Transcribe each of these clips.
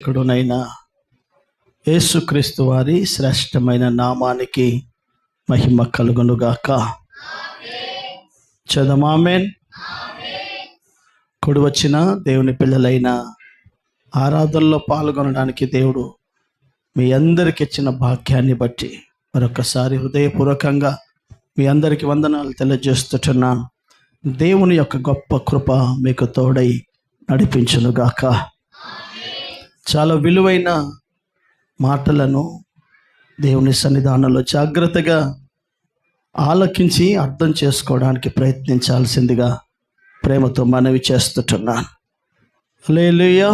ఇక్కడునైనా యేసుక్రీస్తు వారి శ్రేష్టమైన నామానికి మహిమ కలుగునుగాక. చదమామెన్. కూడి వచ్చిన దేవుని పిల్లలైన ఆరాధనలో పాల్గొనడానికి దేవుడు మీ అందరికి ఇచ్చిన భాగ్యాన్ని బట్టి మరొకసారి హృదయపూర్వకంగా మీ అందరికీ వందనాలు తెలియజేస్తున్నాను. దేవుని యొక్క గొప్ప కృప మీకు తోడై నడిపించునుగాక. చాలా విలువైన మాటలను దేవుని సన్నిధానంలో జాగ్రత్తగా ఆలకించి అర్థం చేసుకోవడానికి ప్రయత్నించాల్సిందిగా ప్రేమతో మనవి చేస్తున్నాను. హల్లెలూయా.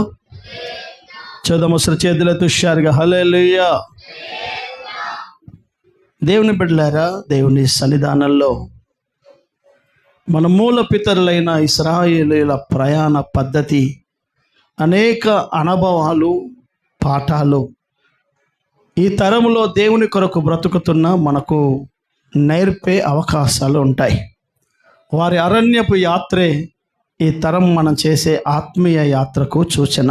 చదమసర చేతులతో హుషారుగా హల్లెలూయా. దేవుని బిడ్డలారా, దేవుని సన్నిధానంలో మన మూల పితరులైన ఇశ్రాయేలీయుల ప్రయాణ పద్ధతి, అనేక అనుభవాలు, పాఠాలు ఈ తరంలో దేవుని కొరకు బ్రతుకుతున్న మనకు నేర్పే అవకాశాలు ఉంటాయి. వారి అరణ్యపు యాత్రే ఈ తరం మనం చేసే ఆత్మీయ యాత్రకు సూచన.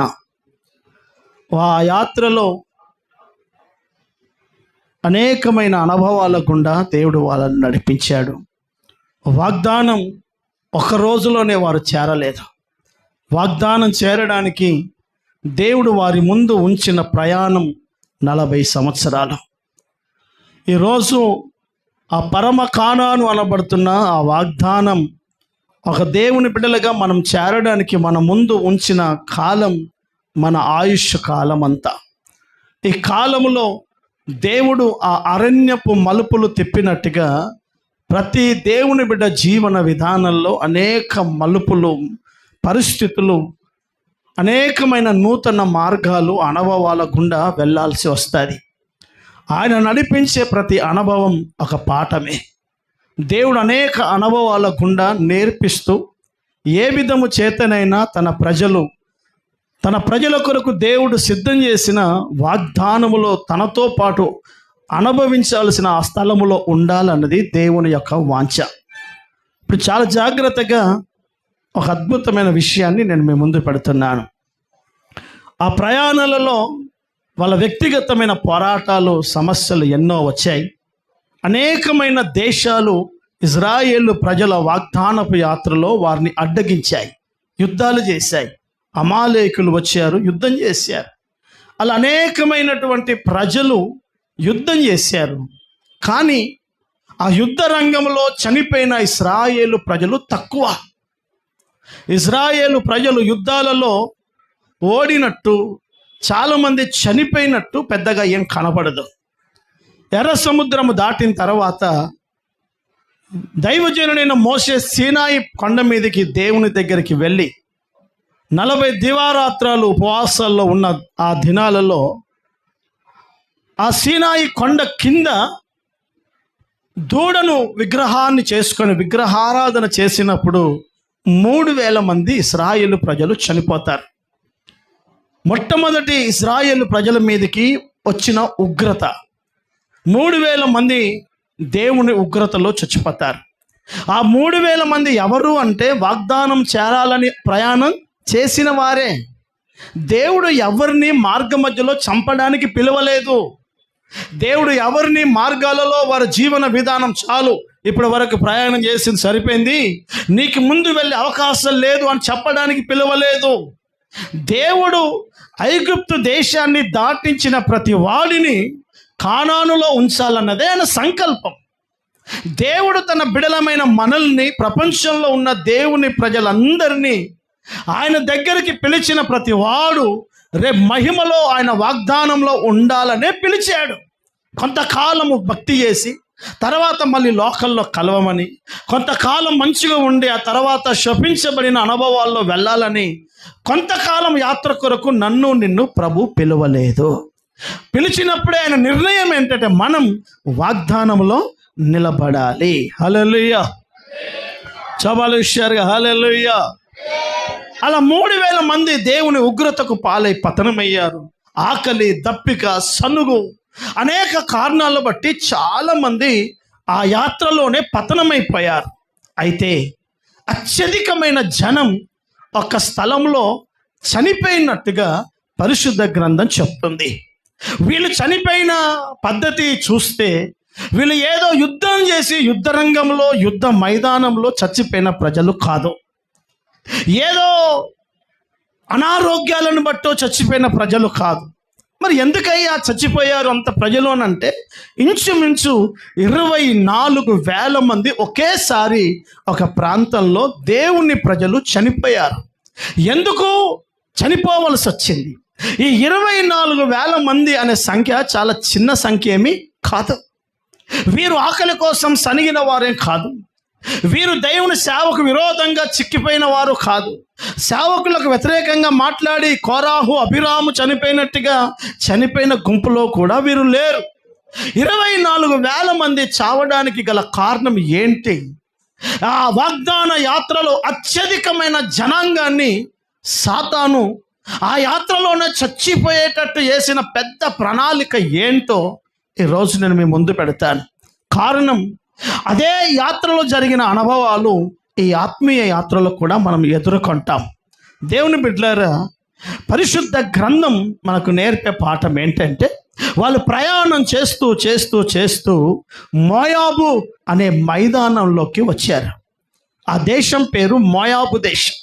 ఆ యాత్రలో అనేకమైన అనుభవాల గుండా దేవుడు వాళ్ళని నడిపించాడు. వాగ్దానం ఒక రోజులోనే వారు చేరలేదు. వాగ్దానం చేరడానికి దేవుడు వారి ముందు ఉంచిన ప్రయాణం 40 సంవత్సరాలు. ఈరోజు ఆ పరమ కానాను అనబడుతున్న ఆ వాగ్దానం ఒక దేవుని బిడ్డలుగా మనం చేరడానికి మన ముందు ఉంచిన కాలం మన ఆయుష్ కాలం అంతా. ఈ కాలంలో దేవుడు ఆ అరణ్యపు మలుపులు తిప్పినట్టుగా ప్రతి దేవుని బిడ్డ జీవన విధానంలో అనేక మలుపులు, పరిస్థితులు, అనేకమైన నూతన మార్గాలు, అనుభవాల గుండా వెళ్ళాల్సి వస్తుంది. ఆయన నడిపించే ప్రతి అనుభవం ఒక పాఠమే. దేవుడు అనేక అనుభవాల గుండా నేర్పిస్తూ ఏ విధము చేతనైనా తన ప్రజల కొరకు దేవుడు సిద్ధం చేసిన వాగ్దానములో తనతో పాటు అనుభవించాల్సిన ఆ స్థలములో ఉండాలన్నది దేవుని యొక్క వాంఛ. ఇప్పుడు చాలా జాగ్రత్తగా ఒక అద్భుతమైన విషయాన్ని నేను మీ ముందు పెడుతున్నాను. ఆ ప్రయాణాలలో వాళ్ళ వ్యక్తిగతమైన పోరాటాలు, సమస్యలు ఎన్నో వచ్చాయి. అనేకమైన దేశాలు ఇజ్రాయేలు ప్రజల వాగ్దానపు యాత్రలో వారిని అడ్డగించాయి, యుద్ధాలు చేశాయి. అమాలేకులు వచ్చారు, యుద్ధం చేశారు. అలా అనేకమైనటువంటి ప్రజలు యుద్ధం చేశారు. కానీ ఆ యుద్ధ రంగంలో చనిపోయిన ఇశ్రాయేలు ప్రజలు తక్కువ. ఇజ్రాయేలు ప్రజలు యుద్ధాలలో ఓడినట్టు, చాలామంది చనిపోయినట్టు పెద్దగా ఏం కనపడదు. ఎర్ర సముద్రము దాటిన తర్వాత దైవజనుడైన మోషే సీనాయి కొండ మీదకి దేవుని దగ్గరికి వెళ్ళి 40 దివారాత్రాలు ఉపవాసాల్లో ఉన్న ఆ దినాలలో ఆ సీనాయి కొండ కింద దూడను విగ్రహాన్ని చేసుకొని విగ్రహారాధన చేసినప్పుడు 3000 మంది ఇశ్రాయేలు ప్రజలు చనిపోతారు. మొట్టమొదటి ఇశ్రాయేలు ప్రజల మీదకి వచ్చిన ఉగ్రత, 3000 మంది దేవుని ఉగ్రతలో చచ్చిపోతారు. ఆ 3000 మంది ఎవరు అంటే వాగ్దానం చేరాలని ప్రయాణం చేసిన వారే. దేవుడు ఎవరిని మార్గ మధ్యలో చంపడానికి పిలవలేదు. దేవుడు ఎవరిని మార్గాలలో వారి జీవన విధానం చాలు, ఇప్పటి వరకు ప్రయాణం చేసింది సరిపోయింది, నీకు ముందు వెళ్ళే అవకాశం లేదు అని చెప్పడానికి పిలవలేదు. దేవుడు ఐగుప్తు దేశాన్ని దాటించిన ప్రతి వాడిని కానానులో ఉంచాలన్నదే ఆయన సంకల్పం. దేవుడు తన బిడలమైన మనల్ని, ప్రపంచంలో ఉన్న దేవుని ప్రజలందరినీ ఆయన దగ్గరికి పిలిచిన ప్రతి వాడు రేపు మహిమలో ఆయన వాగ్దానంలో ఉండాలనే పిలిచాడు. కొంతకాలము భక్తి చేసి తర్వాత మళ్ళీ లోకల్లో కలవమని, కొంతకాలం మంచిగా ఉండి ఆ తర్వాత శపించబడిన అనుభవాల్లో వెళ్ళాలని, కొంతకాలం యాత్ర కొరకు నన్ను నిన్ను ప్రభు పిలవలేదు. పిలిచినప్పుడే ఆయన నిర్ణయం ఏంటంటే మనం వాగ్దానంలో నిలబడాలి. హల్లెలూయా. చబాలు హుషారుగా హల్లెలూయా. అలా 3000 మంది దేవుని ఉగ్రతకు పాలై పతనమయ్యారు. ఆకలి, దప్పిక, సనుగు, అనేక కారణాలను బట్టి చాలామంది ఆ యాత్రలోనే పతనమైపోయారు. అయితే అత్యధికమైన జనం ఒక స్థలంలో చనిపోయినట్టుగా పరిశుద్ధ గ్రంథం చెప్తుంది. వీళ్ళు చనిపోయిన పద్ధతి చూస్తే వీళ్ళు ఏదో యుద్ధం చేసి యుద్ధ రంగంలో యుద్ధ మైదానంలో చచ్చిపోయిన ప్రజలు కాదు, ఏదో అనారోగ్యాలను బట్టో చచ్చిపోయిన ప్రజలు కాదు. మరి ఎందుకయ్యా చచ్చిపోయారు అంత ప్రజలు అని అంటే, ఇంచుమించు 24,000 మంది ఒకేసారి ఒక ప్రాంతంలో దేవుని ప్రజలు చనిపోయారు. ఎందుకు చనిపోవలసి వచ్చింది? ఈ 24,000 మంది అనే సంఖ్య చాలా చిన్న సంఖ్య ఏమీ కాదు. వీరు ఆకలి కోసం సనిగిన వారేం కాదు, వీరు దేవుని సేవకు విరోధంగా చిక్కిపోయిన వారు కాదు, సేవకులకు వ్యతిరేకంగా మాట్లాడి కోరాహు అభిరాము చనిపోయినట్టుగా చనిపోయిన గుంపులో కూడా వీరు లేరు. 24,000 మంది చావడానికి గల కారణం ఏంటి? ఆ వాగ్దాన యాత్రలో అత్యధికమైన జనాంగాన్ని సాతాను ఆ యాత్రలోనే చచ్చిపోయేటట్టు చేసిన పెద్ద ప్రణాళిక ఏంటో ఈరోజు నేను మీ ముందు పెడతాను. కారణం, అదే యాత్రలో జరిగిన అనుభవాలు ఈ ఆత్మీయ యాత్రలో కూడా మనం ఎదుర్కొంటాం. దేవుని బిడ్డలారా, పరిశుద్ధ గ్రంథం మనకు నేర్పే పాఠం ఏంటంటే, వాళ్ళు ప్రయాణం చేస్తూ చేస్తూ చేస్తూ మోయాబు అనే మైదానంలోకి వచ్చారు. ఆ దేశం పేరు మోయాబు దేశం.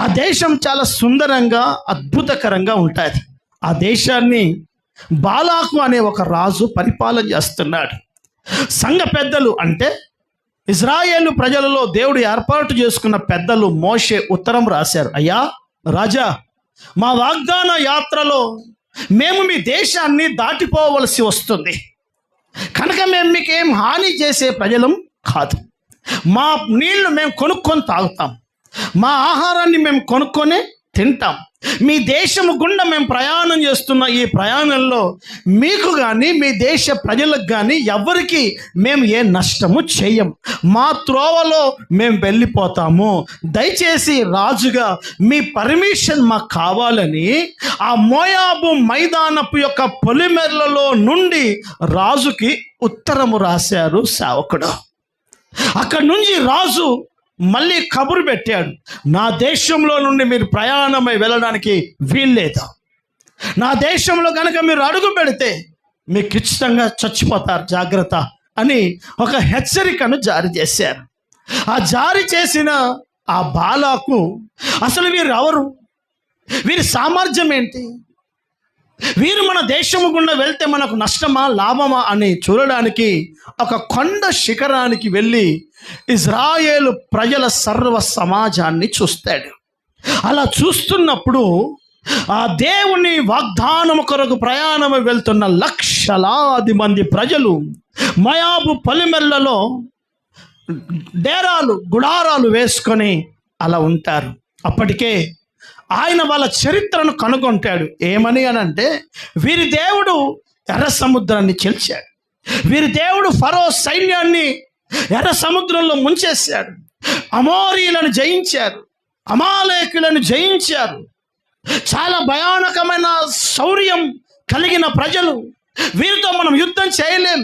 ఆ దేశం చాలా సుందరంగా అద్భుతకరంగా ఉంటుంది. ఆ దేశాన్ని బాలాకు అనే ఒక రాజు పరిపాలన చేస్తున్నాడు. సంఘ పెద్దలు అంటే ఇజ్రాయేలు ప్రజలలో దేవుడు ఏర్పాటు చేసుకున్న పెద్దలు మోషే ఉత్తరం రాశారు. అయ్యా రాజా, మా వాగ్దాన యాత్రలో మేము మీ దేశాన్ని దాటిపోవలసి వస్తుంది కనుక మేము మీకేం హాని చేసే ప్రజలం కాదు. మా నీళ్లు మేము కొనుక్కొని తాగుతాం, మా ఆహారాన్ని మేము కొనుక్కొని తింటాం. మీ దేశము గుండా మేము ప్రయాణం చేస్తున్న ఈ ప్రయాణంలో మీకు కానీ మీ దేశ ప్రజలకు కానీ ఎవరికి మేము ఏ నష్టము చేయం. మా త్రోవలో మేము వెళ్ళిపోతాము. దయచేసి రాజుగా మీ పర్మిషన్ మాకు కావాలని ఆ మోయాబు మైదానపు యొక్క పొలిమెర్లలో నుండి రాజుకి ఉత్తరము రాశారు సేవకుడు. అక్కడి నుంచి రాజు మళ్ళీ కబురు పెట్టాడు, నా దేశంలో నుండి మీరు ప్రయాణమై వెళ్ళడానికి వీల్లేదు. నా దేశంలో కనుక మీరు అడుగు పెడితే మీకు ఖచ్చితంగా చచ్చిపోతారు, జాగ్రత్త అని ఒక హెచ్చరికను జారీ చేశారు. ఆ జారీ చేసిన ఆ బాలాకు అసలు వీరు ఎవరు, వీరి సామర్థ్యం ఏంటి, వీరు మన దేశము గుండా వెళ్తే మనకు నష్టమా లాభమా అని చూడడానికి ఒక కొండ శిఖరానికి వెళ్ళి ఇజ్రాయేలు ప్రజల సర్వ సమాజాన్ని చూస్తాడు. అలా చూస్తున్నప్పుడు ఆ దేవుని వాగ్దానము కొరకు ప్రయాణం వెళ్తున్న లక్షలాది మంది ప్రజలు మోయాబు పొలిమెర్లలో డేరాలు గుడారాలు వేసుకొని అలా ఉంటారు. అప్పటికే ఆయన వాళ్ళ చరిత్రను కనుగొంటాడు. ఏమని అనంటే, వీరి దేవుడు ఎర్ర సముద్రాన్ని చీల్చాడు, వీరి దేవుడు ఫరో సైన్యాన్ని ఎర్ర సముద్రంలో ముంచేశాడు, అమోరీలను జయించారు, అమాలేకులను జయించారు, చాలా భయానకమైన శౌర్యం కలిగిన ప్రజలు, వీరితో మనం యుద్ధం చేయలేం,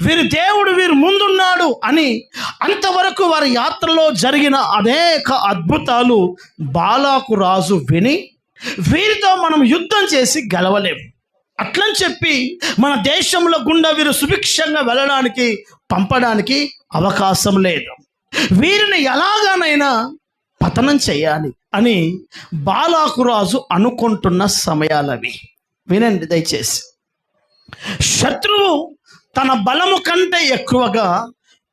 వీరి దేవుడు వీరు ముందున్నాడు అని అంతవరకు వారి యాత్రలో జరిగిన అనేక అద్భుతాలు బాలాకు రాజు విని, వీరితో మనం యుద్ధం చేసి గెలవలేం, అట్లని చెప్పి మన దేశంలో గుండా వీరు సుభిక్షంగా వెళ్ళడానికి పంపడానికి అవకాశం లేదు, వీరిని ఎలాగానైనా పతనం చేయాలి అని బాలాకు రాజు అనుకుంటున్న సమయాలవి. వినండి దయచేసి. శత్రువు తన బలము కంటే ఎక్కువగా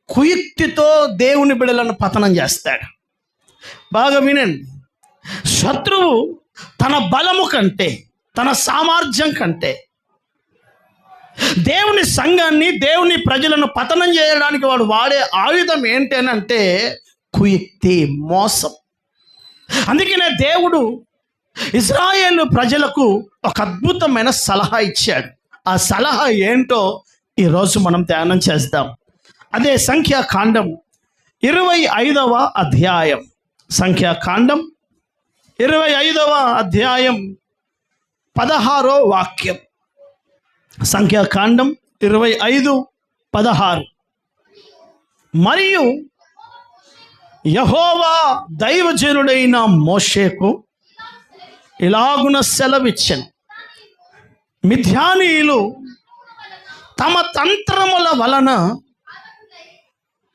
కుయుక్తితో దేవుని బిడలను పతనం చేస్తాడు. బాగా వినండి. శత్రువు తన బలము కంటే, తన సామర్థ్యం కంటే దేవుని సంఘాన్ని, దేవుని ప్రజలను పతనం చేయడానికి వాడు వాడే ఆయుధం ఏంటనంటే కుయుక్తి, మోసం. అందుకనే దేవుడు ఇజ్రాయేలు ప్రజలకు ఒక అద్భుతమైన సలహా ఇచ్చాడు. ఆ సలహా ఏంటో ఈరోజు మనం ధ్యానం చేద్దాం. అదే సంఖ్యాకాండం 25వ అధ్యాయం. సంఖ్యాకాండం 25వ అధ్యాయం 16వ వాక్యం. సంఖ్యాకాండం 25:16. మరియు యెహోవా దైవజనుడైన మోషేకు ఇలాగున సెలవిచ్చెను, మిద్యానీయులు తమ తంత్రముల వలన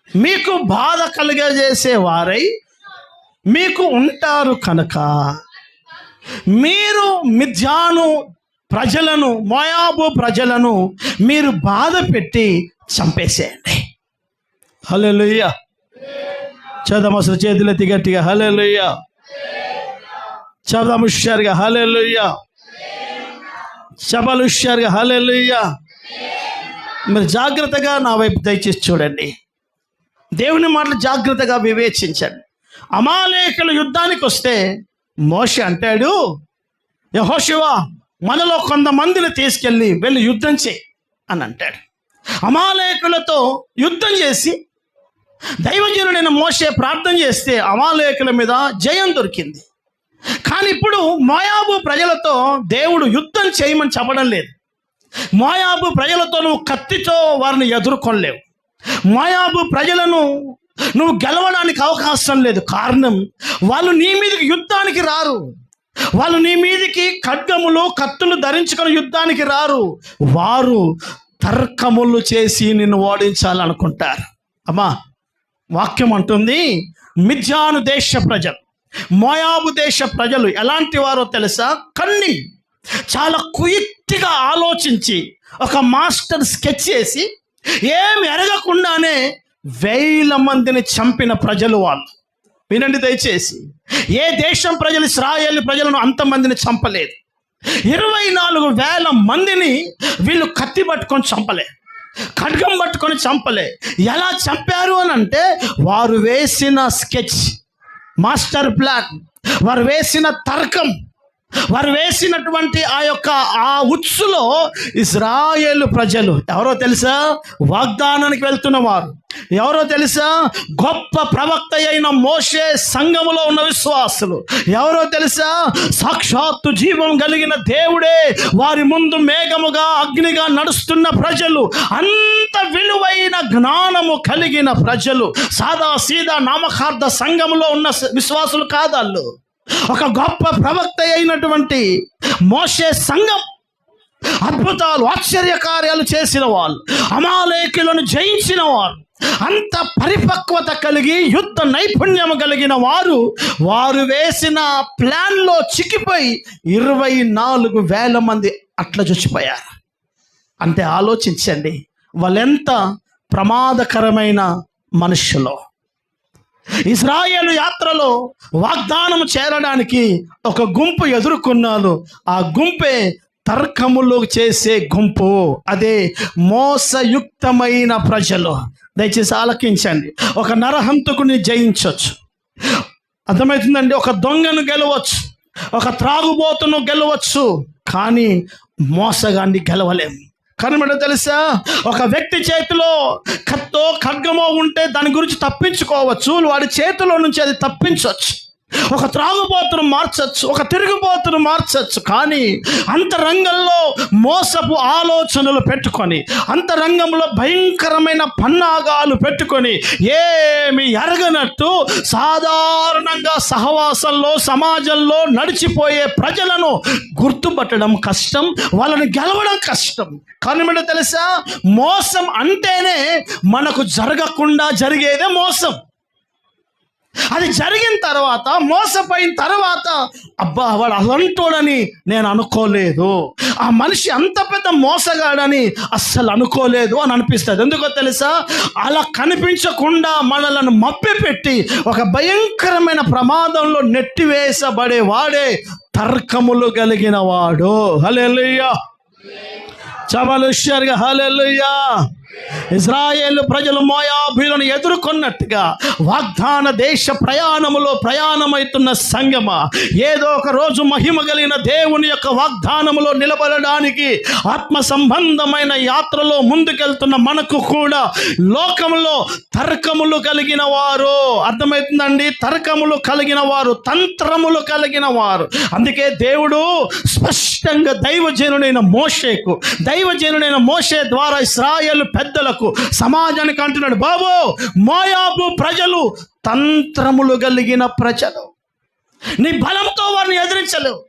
మీకు బాధ కలిగజేసే వారై మీకు ఉంటారు కనుక మీరు మిద్యాను ప్రజలను, మోయాబు ప్రజలను మీరు బాధ పెట్టి చంపేసేయండి. హల్లెలూయా. చదవం అసలు చేతులెత్తి గట్టిగా హల్లెలూయా. చదవం హుషారుగా హల్లెలూయా. చబలు హుషారుగా హల్లెలూయా. మీరు జాగ్రత్తగా నా వైపు దయచేసి చూడండి. దేవుని మాటలు జాగ్రత్తగా వివేచించండి. అమాలేకుల యుద్ధానికి వస్తే మోషే అంటాడు, యెహోషువ మనలో కొంతమందిని తీసుకెళ్ళి వెళ్ళి యుద్ధం చేయి అని అంటాడు. అమాలేకులతో యుద్ధం చేసి దైవజనుడైన మోషే ప్రార్థన చేస్తే అమాలేకుల మీద జయం దొరికింది. కానీ ఇప్పుడు మోయాబు ప్రజలతో దేవుడు యుద్ధం చేయమని చెప్పడం లేదు. మోయాబు ప్రజలతో నువ్వు కత్తితో వారిని ఎదుర్కొనలేవు. మోయాబు ప్రజలను నువ్వు గెలవడానికి అవకాశం లేదు. కారణం, వాళ్ళు నీ మీదకి యుద్ధానికి రారు. వాళ్ళు నీ మీదకి ఖడ్గములు కత్తులు ధరించుకొని యుద్ధానికి రారు. వారు తర్కములు చేసి నిన్ను ఓడించాలనుకుంటారు. అమ్మా, వాక్యం అంటుంది, మిద్యాను దేశ ప్రజలు, మోయాబు దేశ ప్రజలు ఎలాంటి వారో తెలుసా? కన్నింగ్, చాలా క్విక్గా ఆలోచించి ఒక మాస్టర్ స్కెచ్ చేసి ఏమి ఎరగకుండానే 1000 మందిని చంపిన ప్రజలు వాళ్ళు. వినండి దయచేసి, ఏ దేశం ప్రజలు ఇశ్రాయేలు ప్రజలను అంతమందిని చంపలేదు. 24,000 మందిని వీళ్ళు కత్తి పట్టుకొని చంపలే, ఖడ్గం పట్టుకొని చంపలే. ఎలా చంపారు అని అంటే, వారు వేసిన స్కెచ్, మాస్టర్ ప్లాన్, వారు వేసిన తర్కం, వారు వేసినటువంటి ఆ ఉచ్చులో ఇశ్రాయేలు ప్రజలు ఎవరో తెలుసా? వాగ్దానానికి వెళ్తున్న వారు. ఎవరో తెలుసా? గొప్ప ప్రవక్త అయిన మోషే సంఘములో ఉన్న విశ్వాసులు. ఎవరో తెలుసా? సాక్షాత్తు జీవం కలిగిన దేవుడే వారి ముందు మేఘముగా అగ్నిగా నడుస్తున్న ప్రజలు. అంత విలువైన జ్ఞానము కలిగిన ప్రజలు. సాదా సీదా నామకార్థ సంఘములో ఉన్న విశ్వాసులు కాదాళ్ళు. ఒక గొప్ప ప్రవక్త అయినటువంటి మోషే సంఘం అద్భుతాలు, ఆశ్చర్య కార్యాలు చేసిన వాళ్ళు, అమాలేకులను జయించిన వారు, అంత పరిపక్వత కలిగి యుద్ధ నైపుణ్యం కలిగిన వారు. వారు వేసిన ప్లాన్లో చిక్కిపోయి 24,000 మంది అట్లా చచ్చిపోయారు. అంటే ఆలోచించండి, వాళ్ళెంత ప్రమాదకరమైన మనుషులు. ఇశ్రాయేలు యాత్రలో వాగ్దానం చేరడానికి ఒక గుంపు ఎదుర్కొన్నారు. ఆ గుంపే తర్కములు చేసే గుంపు. అదే మోసయుక్తమైన ప్రజలు. దయచేసి ఆలకించండి. ఒక నరహంతకుని జయించవచ్చు, అర్థమవుతుందండి. ఒక దొంగను గెలవచ్చు, ఒక త్రాగుబోతును గెలవచ్చు, కానీ మోసగాన్ని గెలవలేము. కానీ మనకు తెలుసా, ఒక వ్యక్తి చేతిలో కత్తో ఖడ్గమో ఉంటే దాని గురించి తప్పించుకోవచ్చు, వాడి చేతిలో నుంచి అది తప్పించవచ్చు. ఒక త్రాగుబోతును మార్చచ్చు, ఒక తిరుగుబోతును మార్చచ్చు. కానీ అంతరంగంలో మోసపు ఆలోచనలు పెట్టుకొని, అంతరంగంలో భయంకరమైన పన్నాగాలు పెట్టుకొని, ఏమి ఎరగనట్టు సాధారణంగా సహవాసంలో సమాజంలో నడిచిపోయే ప్రజలను గుర్తుపట్టడం కష్టం, వాళ్ళని గెలవడం కష్టం. కానీ మనకు తెలుసా, మోసం అంటేనే మనకు జరగకుండా జరిగేదే మోసం. అది జరిగిన తర్వాత, మోసపోయిన తర్వాత, అబ్బా వాడు అలంటోడని నేను అనుకోలేదు, ఆ మనిషి అంత పెద్ద మోసగాడని అస్సలు అనుకోలేదు అని అనిపిస్తుంది. ఎందుకో తెలుసా, అలా కనిపించకుండా మనలను మభ్యపెట్టి ఒక భయంకరమైన ప్రమాదంలో నెట్టివేసబడే వాడే తర్కములు కలిగిన వాడు. హల్లెలూయా. చబలుష్యర్గా హల్లెలూయా. ఇశ్రాయేలు ప్రజలు మోయాబీయులను ఎదుర్కొన్నట్టుగా వాగ్దాన దేశ ప్రయాణములో ప్రయాణమవుతున్న సంగమా, ఏదో ఒక రోజు మహిమ కలిగిన దేవుని యొక్క వాగ్దానములో నిలబడడానికి ఆత్మ సంబంధమైన యాత్రలో ముందుకెళ్తున్న మనకు కూడా లోకములో తర్కములు కలిగిన వారు, అర్థమవుతుందండి, తర్కములు కలిగిన వారు, తంత్రములు కలిగిన వారు. అందుకే దేవుడు స్పష్టంగా దైవజనుడైన మోషే ద్వారా ఇశ్రాయేలు పెద్దలకు, సమాజానికి అంటున్నాడు, బాబు మోయాబు ప్రజలు తంత్రములు కలిగిన ప్రజలు, నీ బలంతో వారిని ఎదిరించలేవు,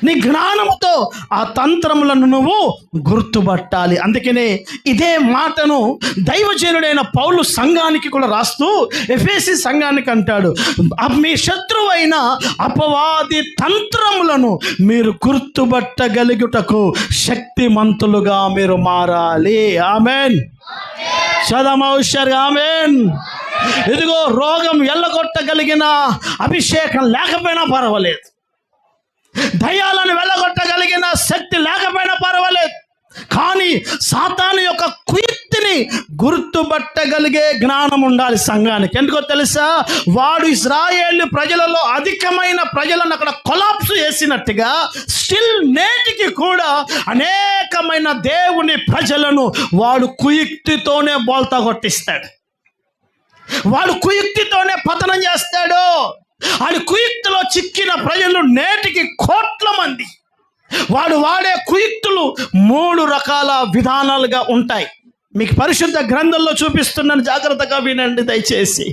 నీ జ్ఞానముతో ఆ తంత్రములను నువ్వు గుర్తుపట్టాలి. అందుకనే ఇదే మాటను దైవజనుడైన పౌలు సంఘానికి కూడా రాస్తూ ఎఫెసీ సంఘానికి అంటాడు, మీ శత్రువైన అపవాది తంత్రములను మీరు గుర్తుపట్టగలుగుటకు శక్తిమంతులుగా మీరు మారాలి. ఆమెన్. చదమౌషర్ ఆమెన్. ఇదిగో రోగం ఎల్లగొట్టగలిగిన అభిషేకం లేకపోయినా పర్వాలేదు, దయ్యాలను వెళ్ళగొట్టగలిగిన శక్తి లేకపోయినా పర్వాలేదు, కానీ సాతాను యొక్క కుయుక్తిని గుర్తుపట్టగలిగే జ్ఞానం ఉండాలి సంఘానికి. ఎందుకో తెలుసా? వాడు ఇశ్రాయేలు ప్రజలలో అధికమైన ప్రజలను అక్కడ కొలాప్స్ చేసినట్టుగా స్టిల్ నేటికి కూడా అనేకమైన దేవుని ప్రజలను వాడు కుయుక్తితోనే బోల్తా కొట్టిస్తాడు, వాడు కుయుక్తితోనే పతనం చేస్తాడు. వాడి కుయుక్తిలో చిక్కిన ప్రజలు నేటికి కోట్ల మంది. వాడు వాడే కుయుక్తులు 3 రకాల విధానాలుగా ఉంటాయి. మీకు పరిశుద్ధ గ్రంథంలో చూపిస్తున్నాను, జాగ్రత్తగా వినండి దయచేసి.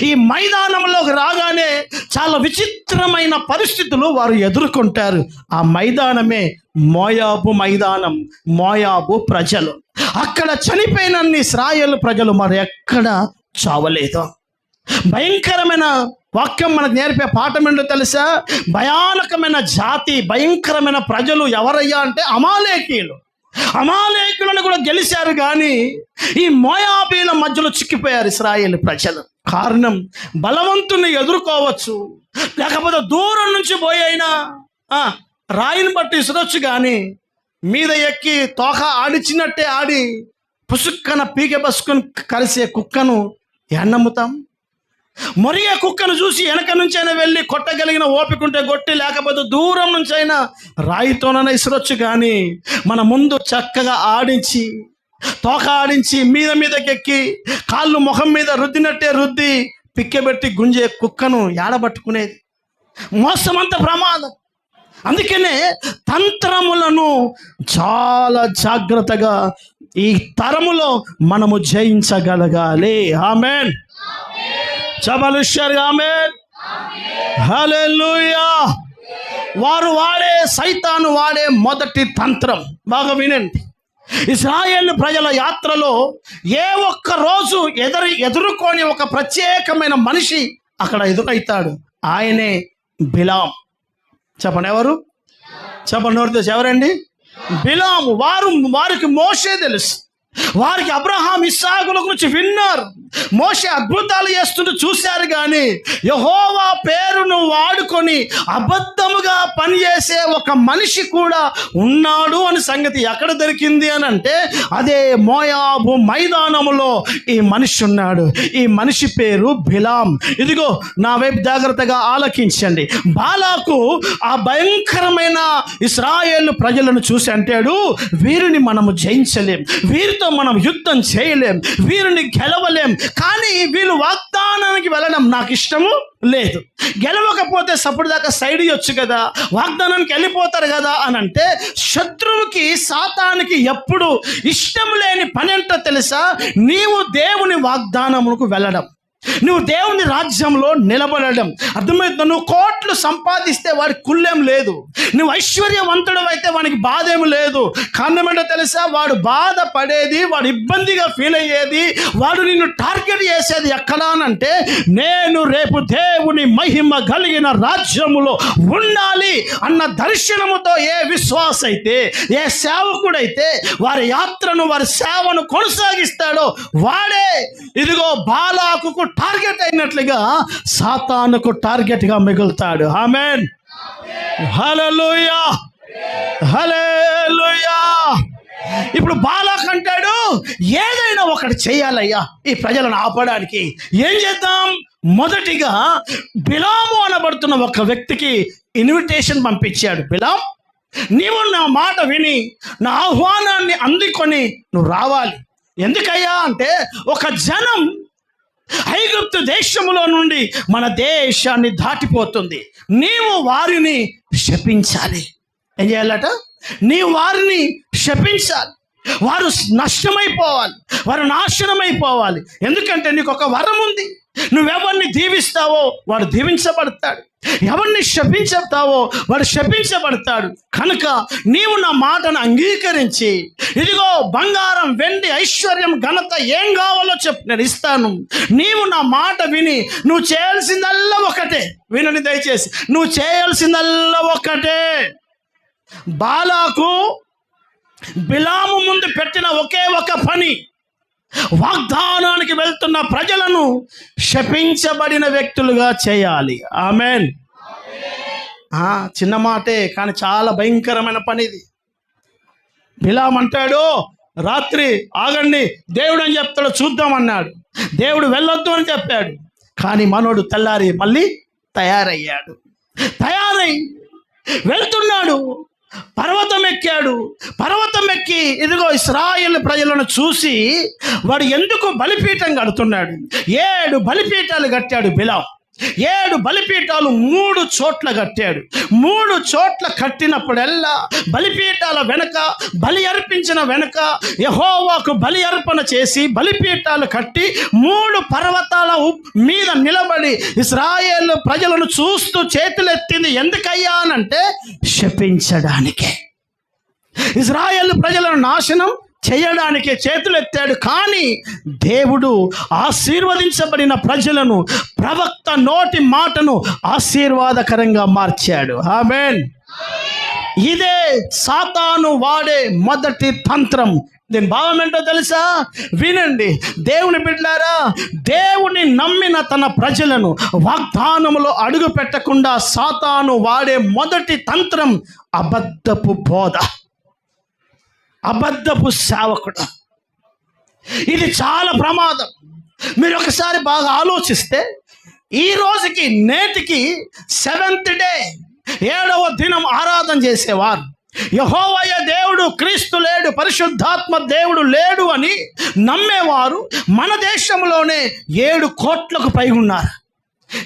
ఈ మైదానంలోకి రాగానే చాలా విచిత్రమైన పరిస్థితులు వారు ఎదుర్కొంటారు. ఆ మైదానమే మోయాబు మైదానం, మోయాబు ప్రజలు. అక్కడ చనిపోయినన్ని ఇశ్రాయేలు ప్రజలు మరి ఎక్కడ చావలేదు. భయంకరమైన వాక్యం మనకు నేర్పే పాఠం ఏంటో తెలుసా? భయానకమైన జాతి, భయంకరమైన ప్రజలు ఎవరయ్యా అంటే అమాలేకీయులు. అమాలేకులను కూడా గెలిచారు, కానీ ఈ మోయాబీల మధ్యలో చిక్కిపోయారు ఇశ్రాయేలు ప్రజలు. కారణం, బలవంతుని ఎదుర్కోవచ్చు, లేకపోతే దూరం నుంచి పోయినా రాయిని బట్టి ఇసరొచ్చు, కానీ మీద ఎక్కి తోక ఆడిచినట్టే ఆడి పుసుక్కన పీక బసుకొని కలిసే కుక్కను ఎన్నమ్ముతాం? మొరిగే కుక్కను చూసి వెనక నుంచైనా వెళ్ళి కొట్టగలిగిన ఓపిక ఉంటే కొట్టి, లేకపోతే దూరం నుంచైనా రాయితోనైనా ఇసరొచ్చు, కానీ మన ముందు చక్కగా ఆడించి తోక ఆడించి మీదకెక్కి కాళ్ళు ముఖం మీద రుద్దినట్టే రుద్ది పిక్కెబెట్టి గుంజే కుక్కను ఏడబట్టుకునేది? మోసమంత ప్రమాదం. అందుకనే తంత్రములను చాలా జాగ్రత్తగా ఈ తరములో మనము జయించగలగాలి. ఆమేన్. చబలుషర్ ఆమేన్. హల్లెలూయా. వారు వాడే సైతాను వాడే మొదటి తంత్రం, బాగా వినండి. ఇశ్రాయేలు ప్రజల యాత్రలో ఏ ఒక్క రోజు ఎదుర్కొని ఒక ప్రత్యేకమైన మనిషి అక్కడ ఎదురైతాడు. ఆయనే బిలాం. చెప్పండి, ఎవరు? చెప్పండి, నోరు తెరిచి ఎవరండి? బిలాము. వారికి మోషే తెలుసు, వారికి అబ్రహాం ఇస్సాకుల గురించి విన్నారు. మోషే అద్భుతాలు చేస్తుంటూ చూశారు, కానీ యెహోవా పేరును వాడుకొని అబద్ధముగా పనిచేసే ఒక మనిషి కూడా ఉన్నాడు అని సంగతి ఎక్కడ దొరికింది అని అంటే, అదే మోయాబు మైదానములో ఈ మనిషి ఉన్నాడు. ఈ మనిషి పేరు బిలాం. ఇదిగో నా వైపు జాగ్రత్తగా ఆలకించండి. బాలాకు ఆ భయంకరమైన ఇశ్రాయేలు ప్రజలను చూసి అంటాడు, వీరిని మనము జయించలేం, వీరితో మనం యుద్ధం చేయలేం, వీరిని గెలవలేం, కానీ వీళ్ళు వాగ్దానానికి వెళ్ళడం నాకు ఇష్టము లేదు. గెలవకపోతే సప్పుడు దాకా సైడ్ ఇవ్వచ్చు కదా, వాగ్దానానికి వెళ్ళిపోతారు కదా అని అంటే, శత్రువుకి సాతానికి ఎప్పుడు ఇష్టం లేని పని ఏంటో తెలుసా? నీవు దేవుని వాగ్దానములకు వెళ్ళడం, నువ్వు దేవుని రాజ్యంలో నిలబడడం. అర్థమవుతుంది? నువ్వు కోట్లు సంపాదిస్తే వాడికి కుళ్ళేం లేదు, నువ్వు ఐశ్వర్యవంతుడు అయితే వాడికి బాధ ఏమి లేదు. కారణం ఏంటో తెలుసా? వాడు బాధపడేది, వాడు ఇబ్బందిగా ఫీల్ అయ్యేది, వాడు నిన్ను టార్గెట్ చేసేది ఎక్కడా అంటే, నేను రేపు దేవుని మహిమ కలిగిన రాజ్యములో ఉండాలి అన్న దర్శనముతో ఏ విశ్వాస అయితే, ఏ సేవకుడైతే వారి యాత్రను, వారి సేవను కొనసాగిస్తాడో వాడే ఇదిగో బాలాకు టార్గెట్ అయినట్లుగా సాతానుకు టార్గెట్గా మిగులుతాడు. ఆమేన్. హల్లెలూయా, హల్లెలూయా. ఇప్పుడు బాలాక్ అంటాడు, ఏదైనా ఒకటి చేయాలయ్యా ఈ ప్రజలను ఆపడానికి. ఏం చేద్దాం? మొదటిగా బిలాము అనబడుతున్న ఒక వ్యక్తికి ఇన్విటేషన్ పంపించాడు. బిలాం, నీవు నా మాట విని నా ఆహ్వానాన్ని అందుకొని నువ్వు రావాలి. ఎందుకయ్యా అంటే, ఒక జనం ఐగుప్తు దేశములో నుండి మన దేశాన్ని దాటిపోతుంది, నీవు వారిని శపించాలి. ఏం చేయాలట? నీవు వారిని శపించాలి, వారు నష్టమైపోవాలి, వారు నాశనమైపోవాలి. ఎందుకంటే నీకు ఒక వరం ఉంది, నువ్వెవరిని దీవిస్తావో వాడు దీవించబడతాడు, ఎవరిని శపించుతావో వాడు శపించబడతాడు. కనుక నీవు నా మాటను అంగీకరించి, ఇదిగో బంగారం, వెండి, ఐశ్వర్యం, ఘనత ఏం కావాలో చెప్పు, నేను ఇస్తాను. నీవు నా మాట విని నువ్వు చేయాల్సిందల్లా ఒకటే. వినండి దయచేసి, నువ్వు చేయాల్సిందల్లా ఒకటే. బాలాకు బిలాము ముందు పెట్టిన ఒకే ఒక పని, వాగ్దానానికి వెళ్తున్న ప్రజలను శపించబడిన వ్యక్తులుగా చేయాలి. ఆమేన్. చిన్న మాటే కానీ చాలా భయంకరమైన పని ఇది. బిలాం అంటాడు, రాత్రి ఆగండి, దేవుడు అని చెప్తాడు, చూద్దామన్నాడు. దేవుడు వెళ్ళొద్దు అని చెప్పాడు. కానీ మనోడు తెల్లారి మళ్ళీ తయారయ్యాడు. తయారై వెళ్తున్నాడు, పర్వతం ఎక్కాడు. పర్వతం ఎక్కి ఇదిగో ఇశ్రాయేలు ప్రజలను చూసి వాడు ఎందుకు బలిపీఠం కడుతున్నాడు. 7 బలిపీఠాలు కట్టాడు బిలాం. 7 బలిపీఠాలు 3 చోట్ల కట్టాడు. 3 చోట్ల కట్టినప్పుడల్లా బలిపీఠాల వెనక, బలి అర్పించిన వెనక యెహోవాకు బలి అర్పణ చేసి బలిపీఠాలు కట్టి 3 పర్వతాల మీద నిలబడి ఇశ్రాయేలు ప్రజలను చూస్తూ చేతులెత్తింది ఎందుకయ్యా అనంటే శపించడానికే. ఇశ్రాయేలు ప్రజలను నాశనం చేయడానికి చేతులెత్తాడు. కానీ దేవుడు ఆశీర్వదించబడిన ప్రజలను, ప్రవక్త నోటి మాటను ఆశీర్వాదకరంగా మార్చాడు. ఆమేన్. ఇదే సాతాను వాడే మొదటి తంత్రం. దీని భావం ఏంటో తెలుసా? వినండి దేవుని బిడ్డలారా, దేవుని నమ్మిన తన ప్రజలను వాగ్దానములో అడుగు పెట్టకుండా సాతాను వాడే మొదటి తంత్రం అబద్ధపు బోధ, అబద్ధపు సేవకుడు. ఇది చాలా ప్రమాదం. మీరు ఒకసారి బాగా ఆలోచిస్తే ఈ రోజుకి నేటికి 7th డే 7వ దినం ఆరాధన చేసేవారు. యెహోవా దేవుడు, క్రీస్తు లేడు, పరిశుద్ధాత్మ దేవుడు లేడు అని నమ్మేవారు మన దేశంలోనే 7 కోట్లకు పైగా ఉన్నారు.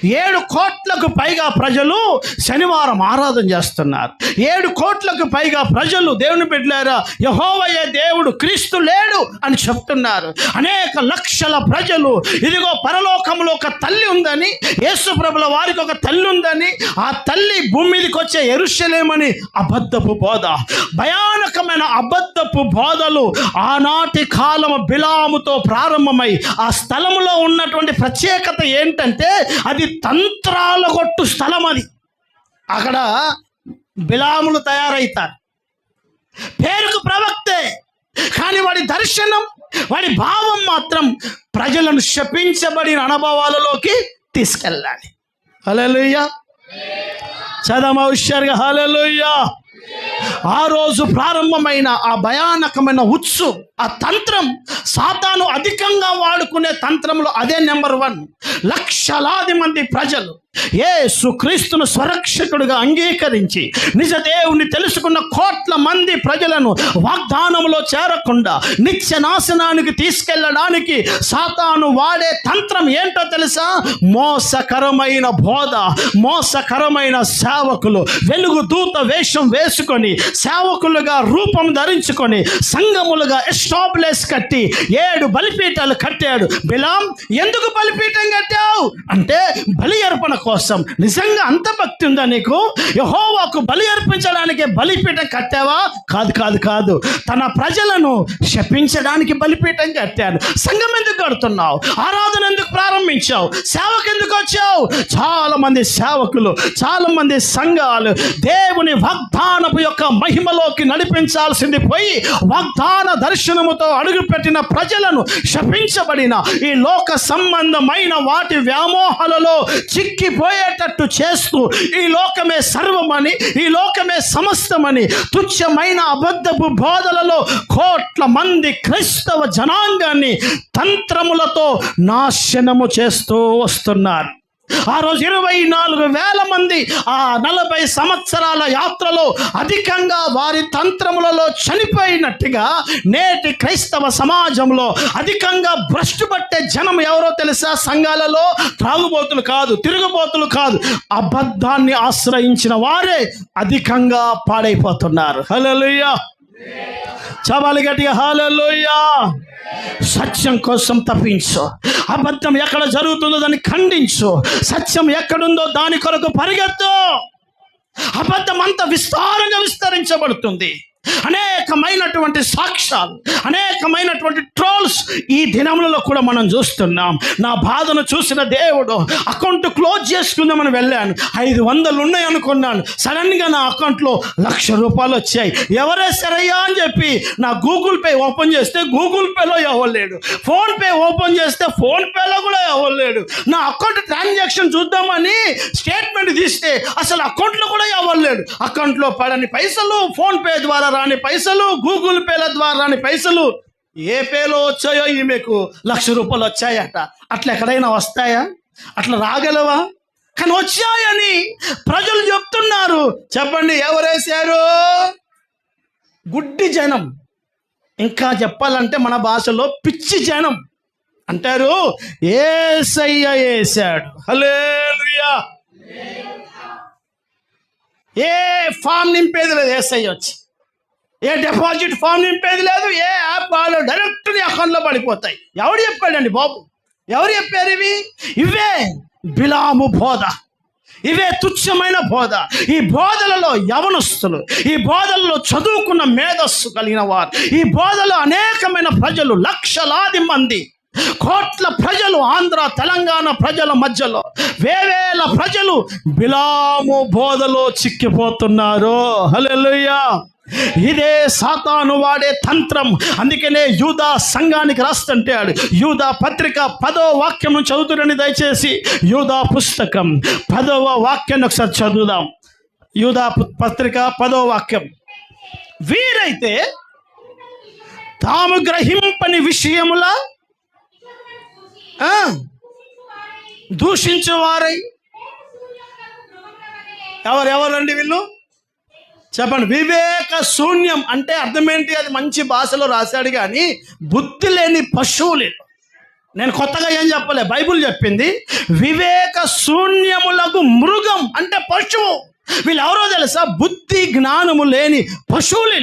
7 కోట్లకు పైగా ప్రజలు శనివారం ఆరాధన చేస్తున్నారు. 7 కోట్లకు పైగా ప్రజలు దేవుని బిడ్డలారా యెహోవాయే దేవుడు, క్రీస్తు లేడు అని చెప్తున్నారు. అనేక లక్షల ప్రజలు ఇదిగో పరలోకంలో ఒక తల్లి ఉందని, యేసు ప్రభుల వారికి ఒక తల్లి ఉందని, ఆ తల్లి భూమి మీదకి వచ్చే యెరూషలేమని అబద్ధపు బోధ, భయానకమైన అబద్ధపు బోధలు ఆనాటి కాలము బిలాముతో ప్రారంభమై ఆ స్థలంలో ఉన్నటువంటి ప్రత్యేకత ఏంటంటే అది తంత్రాల కొట్టు స్థలం. అది అక్కడ బిలాములు తయారవుతారు. పేరుకు ప్రవక్తే, కానీ వాడి దర్శనం, వాడి భావం మాత్రం ప్రజలను శపించబడిన అనుభవాలలోకి తీసుకెళ్ళాలి. హల్లెలూయా. చదమ హుషారుగా హల్లెలూయా. ఆ రోజు ప్రారంభమైన ఆ భయానకమైన ఉత్సు, ఆ తంత్రం, సాతాను అధికంగా వాడుకునే తంత్రంలో అదే నెంబర్ 1. లక్షలాది మంది ప్రజలు యేసుక్రీస్తును స్వరక్షకుడిగా అంగీకరించి నిజ దేవుణ్ణి తెలుసుకున్న కోట్ల మంది ప్రజలను వాగ్దానంలో చేరకుండా నిత్య నాశనానికి తీసుకెళ్ళడానికి సాతాను వాడే తంత్రం ఏంటో తెలుసా? మోసకరమైన బోధ, మోసకరమైన సేవకులు, వెలుగు దూత వేషం వేసుకొని సేవకులుగా రూపం ధరించుకొని సంఘములుగా ఎస్టాబ్లిష్ కట్టి 7 బలిపీఠాలు కట్టాడు. బిలాం ఎందుకు బలిపీఠం కట్టావు అంటే బలి అర్పణ కోసం. నిజంగా అంత భక్తి ఉందా నీకు? యెహోవాకు బలి అర్పించడానికి బలిపీఠం కట్టావా? కాదు కాదు కాదు, తన ప్రజలను శపించడానికి బలిపీఠం కట్టాడు. సంఘం ఎందుకు కడుతున్నావు? ఆరాధన ఎందుకు ప్రారంభించావు? సేవకు ఎందుకు వచ్చావు? చాలా మంది సేవకులు, చాలా మంది సంఘాలు దేవుని వాగ్దానపు యొక్క మహిమలోకి నడిపించాల్సింది పోయి వాగ్దాన దర్శనముతో అడుగుపెట్టిన ప్రజలను శపించబడిన ఈ లోక సంబంధమైన వాటి వ్యామోహాలలో చిక్కిపోయేటట్టు చేస్తూ ఈ లోకమే సర్వమని, ఈ లోకమే సమస్తమని తుచ్చమైన అబద్ధపు బోధలలో కోట్ల మంది క్రైస్తవ జనాంగాన్ని తంత్రములతో నాశనము చేస్తూ వస్తున్నారు. ఆ రోజు 24,000 మంది ఆ 40 సంవత్సరాల యాత్రలో అధికంగా వారి తంత్రములలో చనిపోయినట్టుగా నేటి క్రైస్తవ సమాజంలో అధికంగా భ్రష్టు పట్టే జనం ఎవరో తెలుసా? సంఘాలలో త్రాగుబోతులు కాదు, తిరుగుబోతులు కాదు, అబద్ధాన్ని ఆశ్రయించిన వారే అధికంగా పాడైపోతున్నారు. హల్లెలూయా. చవాలి గట్టిగా హల్లెలూయా. సత్యం కోసం తప్పించు. అబద్ధం ఎక్కడ జరుగుతుందో దాన్ని ఖండించు. సత్యం ఎక్కడుందో దాని కొరకు పరిగెత్తు. అబద్ధం అంత విస్తారంగా విస్తరించబడుతుంది. అనేకమైనటువంటి సాక్ష్యాలు, అనేకమైనటువంటి ట్రోల్స్ ఈ దినములలో కూడా మనం చూస్తున్నాం. నా బాధను చూసిన దేవుడు అకౌంట్ క్లోజ్ చేసుకుందామని వెళ్ళాను. 500 ఉన్నాయి అనుకున్నాను. సడన్గా నా అకౌంట్లో ₹1,00,000 వచ్చాయి. ఎవరేసారయ్యా అని చెప్పి నా గూగుల్ పే ఓపెన్ చేస్తే గూగుల్ పేలో ఎవరు లేడు. ఫోన్పే ఓపెన్ చేస్తే ఫోన్పేలో కూడా ఎవరు లేడు. నా అకౌంట్ ట్రాన్సాక్షన్ చూద్దామని స్టేట్మెంట్ తీస్తే అసలు అకౌంట్లో కూడా ఎవరు లేడు. అకౌంట్లో పడని పైసలు, ఫోన్పే ద్వారా రాని పైసలు, గూగుల్ పేల ద్వారా రాని పైసలు. ఏ పేలో వచ్చాయో ఈమెకు ₹1,00,000 వచ్చాయట. అట్లా ఎక్కడైనా వస్తాయా? అట్లా రాగలవా? కానీ వచ్చాయని ప్రజలు చెప్తున్నారు. చెప్పండి, ఎవరేశారు? గుడ్డి జనం. ఇంకా చెప్పాలంటే మన భాషలో పిచ్చి జనం అంటారు. యేసయ్య వేశాడు. హల్లెలూయా. ఏ ఫామ్ నింపేది లేదు. యేసయ్య వచ్చి ఏ డిపాజిట్ ఫామ్ నింపేది లేదు. ఏ యాప్ వాళ్ళు డైరెక్ట్ నీ అకౌంట్లో పడిపోతాయి. ఎవడు చెప్పాడండి బాబు? ఎవరు చెప్పారు? ఇవే బిలాము బోధ, ఇవే తుచ్చమైన బోధ. ఈ బోధలలో యవనస్తులు, ఈ బోధలలో చదువుకున్న మేధస్సు కలిగిన వారు, ఈ బోధలో అనేకమైన ప్రజలు, లక్షలాది మంది, కోట్ల ప్రజలు, ఆంధ్ర తెలంగాణ ప్రజల మధ్యలో వేవేల ప్రజలు బిలాము బోధలో చిక్కిపోతున్నారు. హల్లెలూయా. ఇదే సాతాను వాడే తంత్రం. అందుకనే యూదా సంఘానికి రాస్తుంటాడు. యూదా పత్రిక 10వ వాక్యం చదువుతురని దయచేసి యూదా పుస్తకం 10వ వాక్యాన్ని ఒకసారి చదువుదాం. యూదా పత్రిక 10వ వాక్యం. వీరైతే తాము గ్రహింపని విషయముల దూషించువారై. ఎవరెవరండి వీళ్ళు? చెప్పండి. వివేక శూన్యం అంటే అర్థం ఏంటి? అది మంచి భాషలో రాశాడు కానీ బుద్ధి లేని పశువులు. నేను కొత్తగా ఏం చెప్పలే, బైబుల్ చెప్పింది. వివేక శూన్యములకు మృగం అంటే పశువు. వీళ్ళు ఎవరో తెలుసా? బుద్ధి జ్ఞానము లేని పశువులు.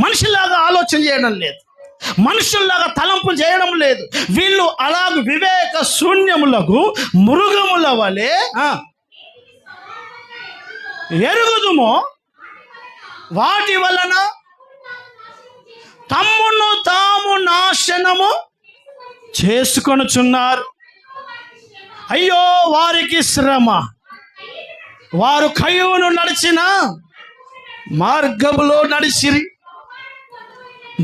మనిషిలాగా ఆలోచన చేయడం లేదు, మనుషుల్లాగా తలంపు చేయడం లేదు. వీళ్ళు అలాగ వివేక శూన్యములకు మృగముల వలె ఎరుగుదుమో వాటి వలన తమ్మును తాము నాశనము చేసుకొనుచున్నారు. అయ్యో వారికి శ్రమ, వారు కయ్యూను నడిచిన మార్గములో నడిచిరి,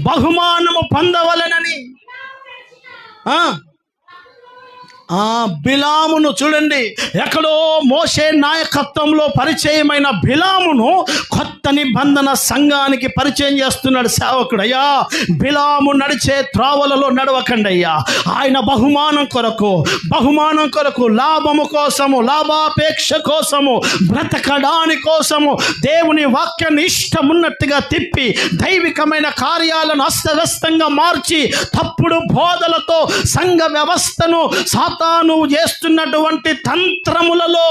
బహుమానము పొందవలెనని. బిలామును చూడండి, ఎక్కడో మోషే నాయకత్వంలో పరిచయమైన బిలామును కొత్త నిబంధన సంఘానికి పరిచయం చేస్తున్నాడు సేవకుడు. అయ్యా, బిలాము నడిచే త్రావలలో నడవకండి అయ్యా. ఆయన బహుమానం కొరకు, లాభము కోసము, లాభాపేక్ష కోసము, బ్రతకడాని కోసము దేవుని వాక్యాన్ని ఇష్టమున్నట్టుగా తిప్పి దైవికమైన కార్యాలను అస్తవ్యస్తంగా మార్చి తప్పుడు బోధలతో సంఘ వ్యవస్థను సాతాను చేస్తున్నటువంటి తంత్రములలో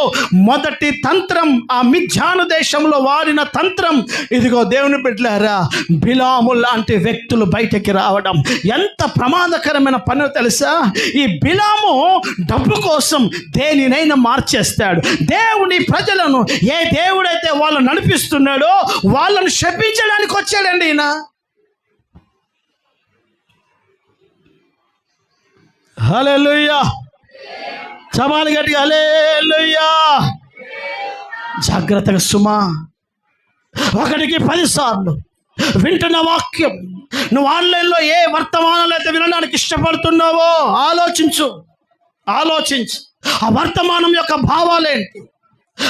మొదటి తంత్రం, ఆ మిథ్యాను దేశంలో వాడిన తంత్రం. ఇదిగో దేవుని బిడ్డలారా, బిలాము లాంటి వ్యక్తులు బయటకి రావడం ఎంత ప్రమాదకరమైన పని తెలుసా? ఈ బిలాము డబ్బు కోసం దేనినైనా మార్చేస్తాడు. దేవుని ప్రజలను ఏ దేవుడైతే వాళ్ళు నడిపిస్తున్నాడో వాళ్ళను శపించడానికి వచ్చాడండి ఈయన. హల్లెలూయా. చపాలి గట్టిగా హల్లెలూయా. జాగ్రత్తగా సుమా, 1కి 10 సార్లు వింటున్న వాక్యం నువ్వు ఆన్లైన్లో ఏ వర్తమానాలు అయితే వినడానికి ఇష్టపడుతున్నావో ఆలోచించు. ఆ వర్తమానం యొక్క భావాలేంటి,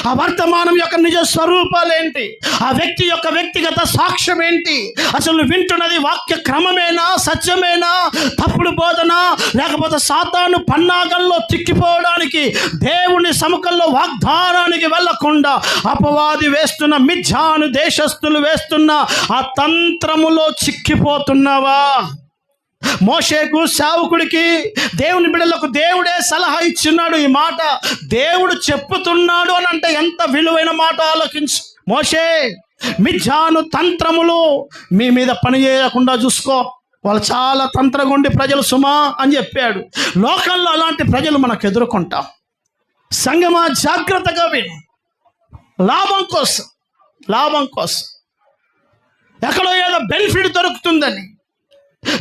ఆ వర్తమానం యొక్క నిజ స్వరూపాలేంటి, ఆ వ్యక్తి యొక్క వ్యక్తిగత సాక్ష్యం ఏంటి, అసలు వింటున్నది వాక్య క్రమమేనా, సత్యమేనా, తప్పుడు బోధన, లేకపోతే సాతాను పన్నాగంలో తిక్కిపోవడానికి దేవుని సముఖంలో వాగ్దానానికి వెళ్లకుండా అపవాది వేస్తున్న మిథ్యాను దేశస్థులు వేస్తున్న ఆ తంత్రములో చిక్కిపోతున్నావా? మోషేకు సేవకుడికి దేవుని బిడ్డలకు దేవుడే సలహా ఇచ్చిన్నాడు. ఈ మాట దేవుడు చెప్పుతున్నాడు అని అంటే ఎంత విలువైన మాట ఆలోచించు. మోషే, మిథ్యాను తంత్రములు మీ మీద పని చేయకుండా చూసుకో. వాళ్ళు చాలా తంత్రగుండి ప్రజలు సుమా అని చెప్పాడు. లోకంలో అలాంటి ప్రజలు మనకు ఎదుర్కొంటాం. సంగమా, జాగ్రత్తగా విను. లాభం కోసం ఎక్కడో ఏదో బెనిఫిట్ దొరుకుతుందని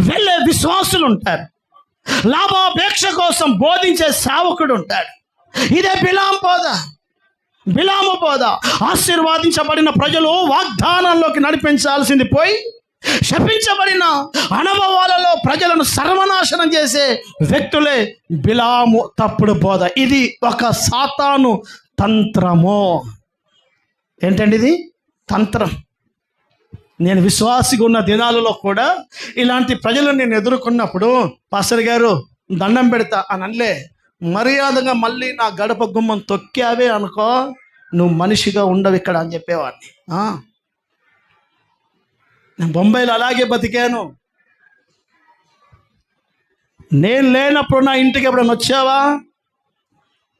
వెళ్ళే విశ్వాసులు ఉంటారు. లాభాపేక్ష కోసం బోధించే సేవకుడు ఉంటాడు. ఇదే బిలాము బోధ. ఆశీర్వాదించబడిన ప్రజలు వాగ్దానాల్లోకి నడిపించాల్సింది పోయి శపించబడిన అనుభవాలలో ప్రజలను సర్వనాశనం చేసే వ్యక్తులే బిలాము తప్పుడు బోధ. ఇది ఒక సాతాను తంత్రము. ఏంటండి ఇది? తంత్రం. నేను విశ్వాసిగా ఉన్న దినాలలో కూడా ఇలాంటి ప్రజలను నేను ఎదుర్కొన్నప్పుడు, పాస్టర్ గారు దండం పెడతా అని అనలే, మర్యాదగా మళ్ళీ నా గడప గుమ్మం తొక్కావే అనుకో, నువ్వు మనిషిగా ఉండవు ఇక్కడ అని చెప్పేవాడిని. నేను బొంబాయిలో అలాగే బతికాను. నేను లేనప్పుడు నా ఇంటికి ఎప్పుడైనా వచ్చావా?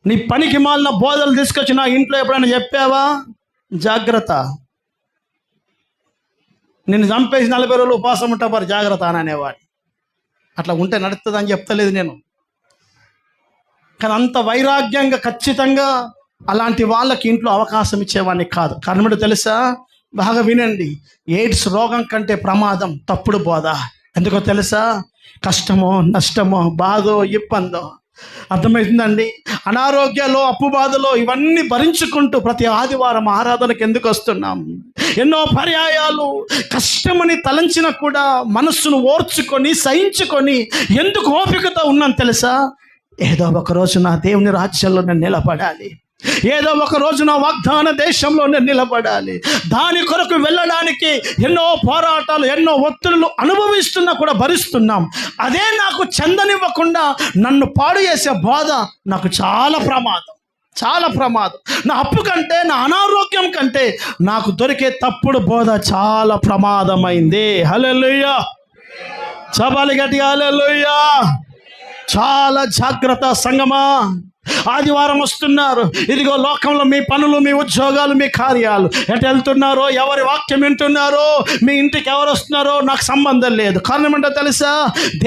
నీ పనికి మాలిన బోధలు తీసుకొచ్చి నా ఇంట్లో ఎప్పుడైనా చెప్పావా? జాగ్రత్త. నేను చంపేసి 40 రోజులు ఉపవాసం ఉంటా మరి జాగ్రత్త అని అనేవాడు. అట్లా ఉంటే నడుస్తుంది అని చెప్తలేదు నేను. కానీ అంత వైరాగ్యంగా ఖచ్చితంగా అలాంటి వాళ్ళకి ఇంట్లో అవకాశం ఇచ్చేవాడిని కాదు. కారణం ఏంటో తెలుసా? బాగా వినండి. ఎయిడ్స్ రోగం కంటే ప్రమాదం తప్పుడు బోధ. ఎందుకో తెలుసా? కష్టమో, నష్టమో, బాధో, ఇబ్బందో, అర్థమవుతుందండి? అనారోగ్యాలు, అప్పు బాధలో ఇవన్నీ భరించుకుంటూ ప్రతి ఆదివారం ఆరాధనకు ఎందుకు వస్తున్నాం? ఎన్నో పర్యాయాలు కష్టమని తలంచిన కూడా మనస్సును ఓర్చుకొని సహించుకొని ఎందుకు ఓపికతో ఉన్నాను తెలుసా? ఏదో ఒక రోజు నా దేవుని రాజ్యంలో నేను నిలబడాలి. ఏదో ఒక రోజు నా వాగ్దాన దేశంలో నేను నిలబడాలి. దాని కొరకు వెళ్ళడానికి ఎన్నో పోరాటాలు, ఎన్నో ఒత్తిడులు అనుభవిస్తున్నా కూడా భరిస్తున్నాం. అదే నాకు చెందనివ్వకుండా నన్ను పాడు చేసే బాధ నాకు చాలా ప్రమాదం. నా అప్పు కంటే, నా అనారోగ్యం కంటే నాకు దొరికే తప్పుడు బోధ చాలా ప్రమాదమైంది. హల్లెలూయా. చపాలి గట్టిగా హల్లెలూయా. చాలా జాగ్రత్త సంగమా. ఆదివారం వస్తున్నారు, ఇదిగో లోకంలో మీ పనులు, మీ ఉద్యోగాలు, మీ కార్యాలు, ఎటు వెళ్తున్నారో, ఎవరి వాక్యం వింటున్నారో, మీ ఇంటికి ఎవరు వస్తున్నారో నాకు సంబంధం లేదు. కారణం ఏంటో తెలుసా?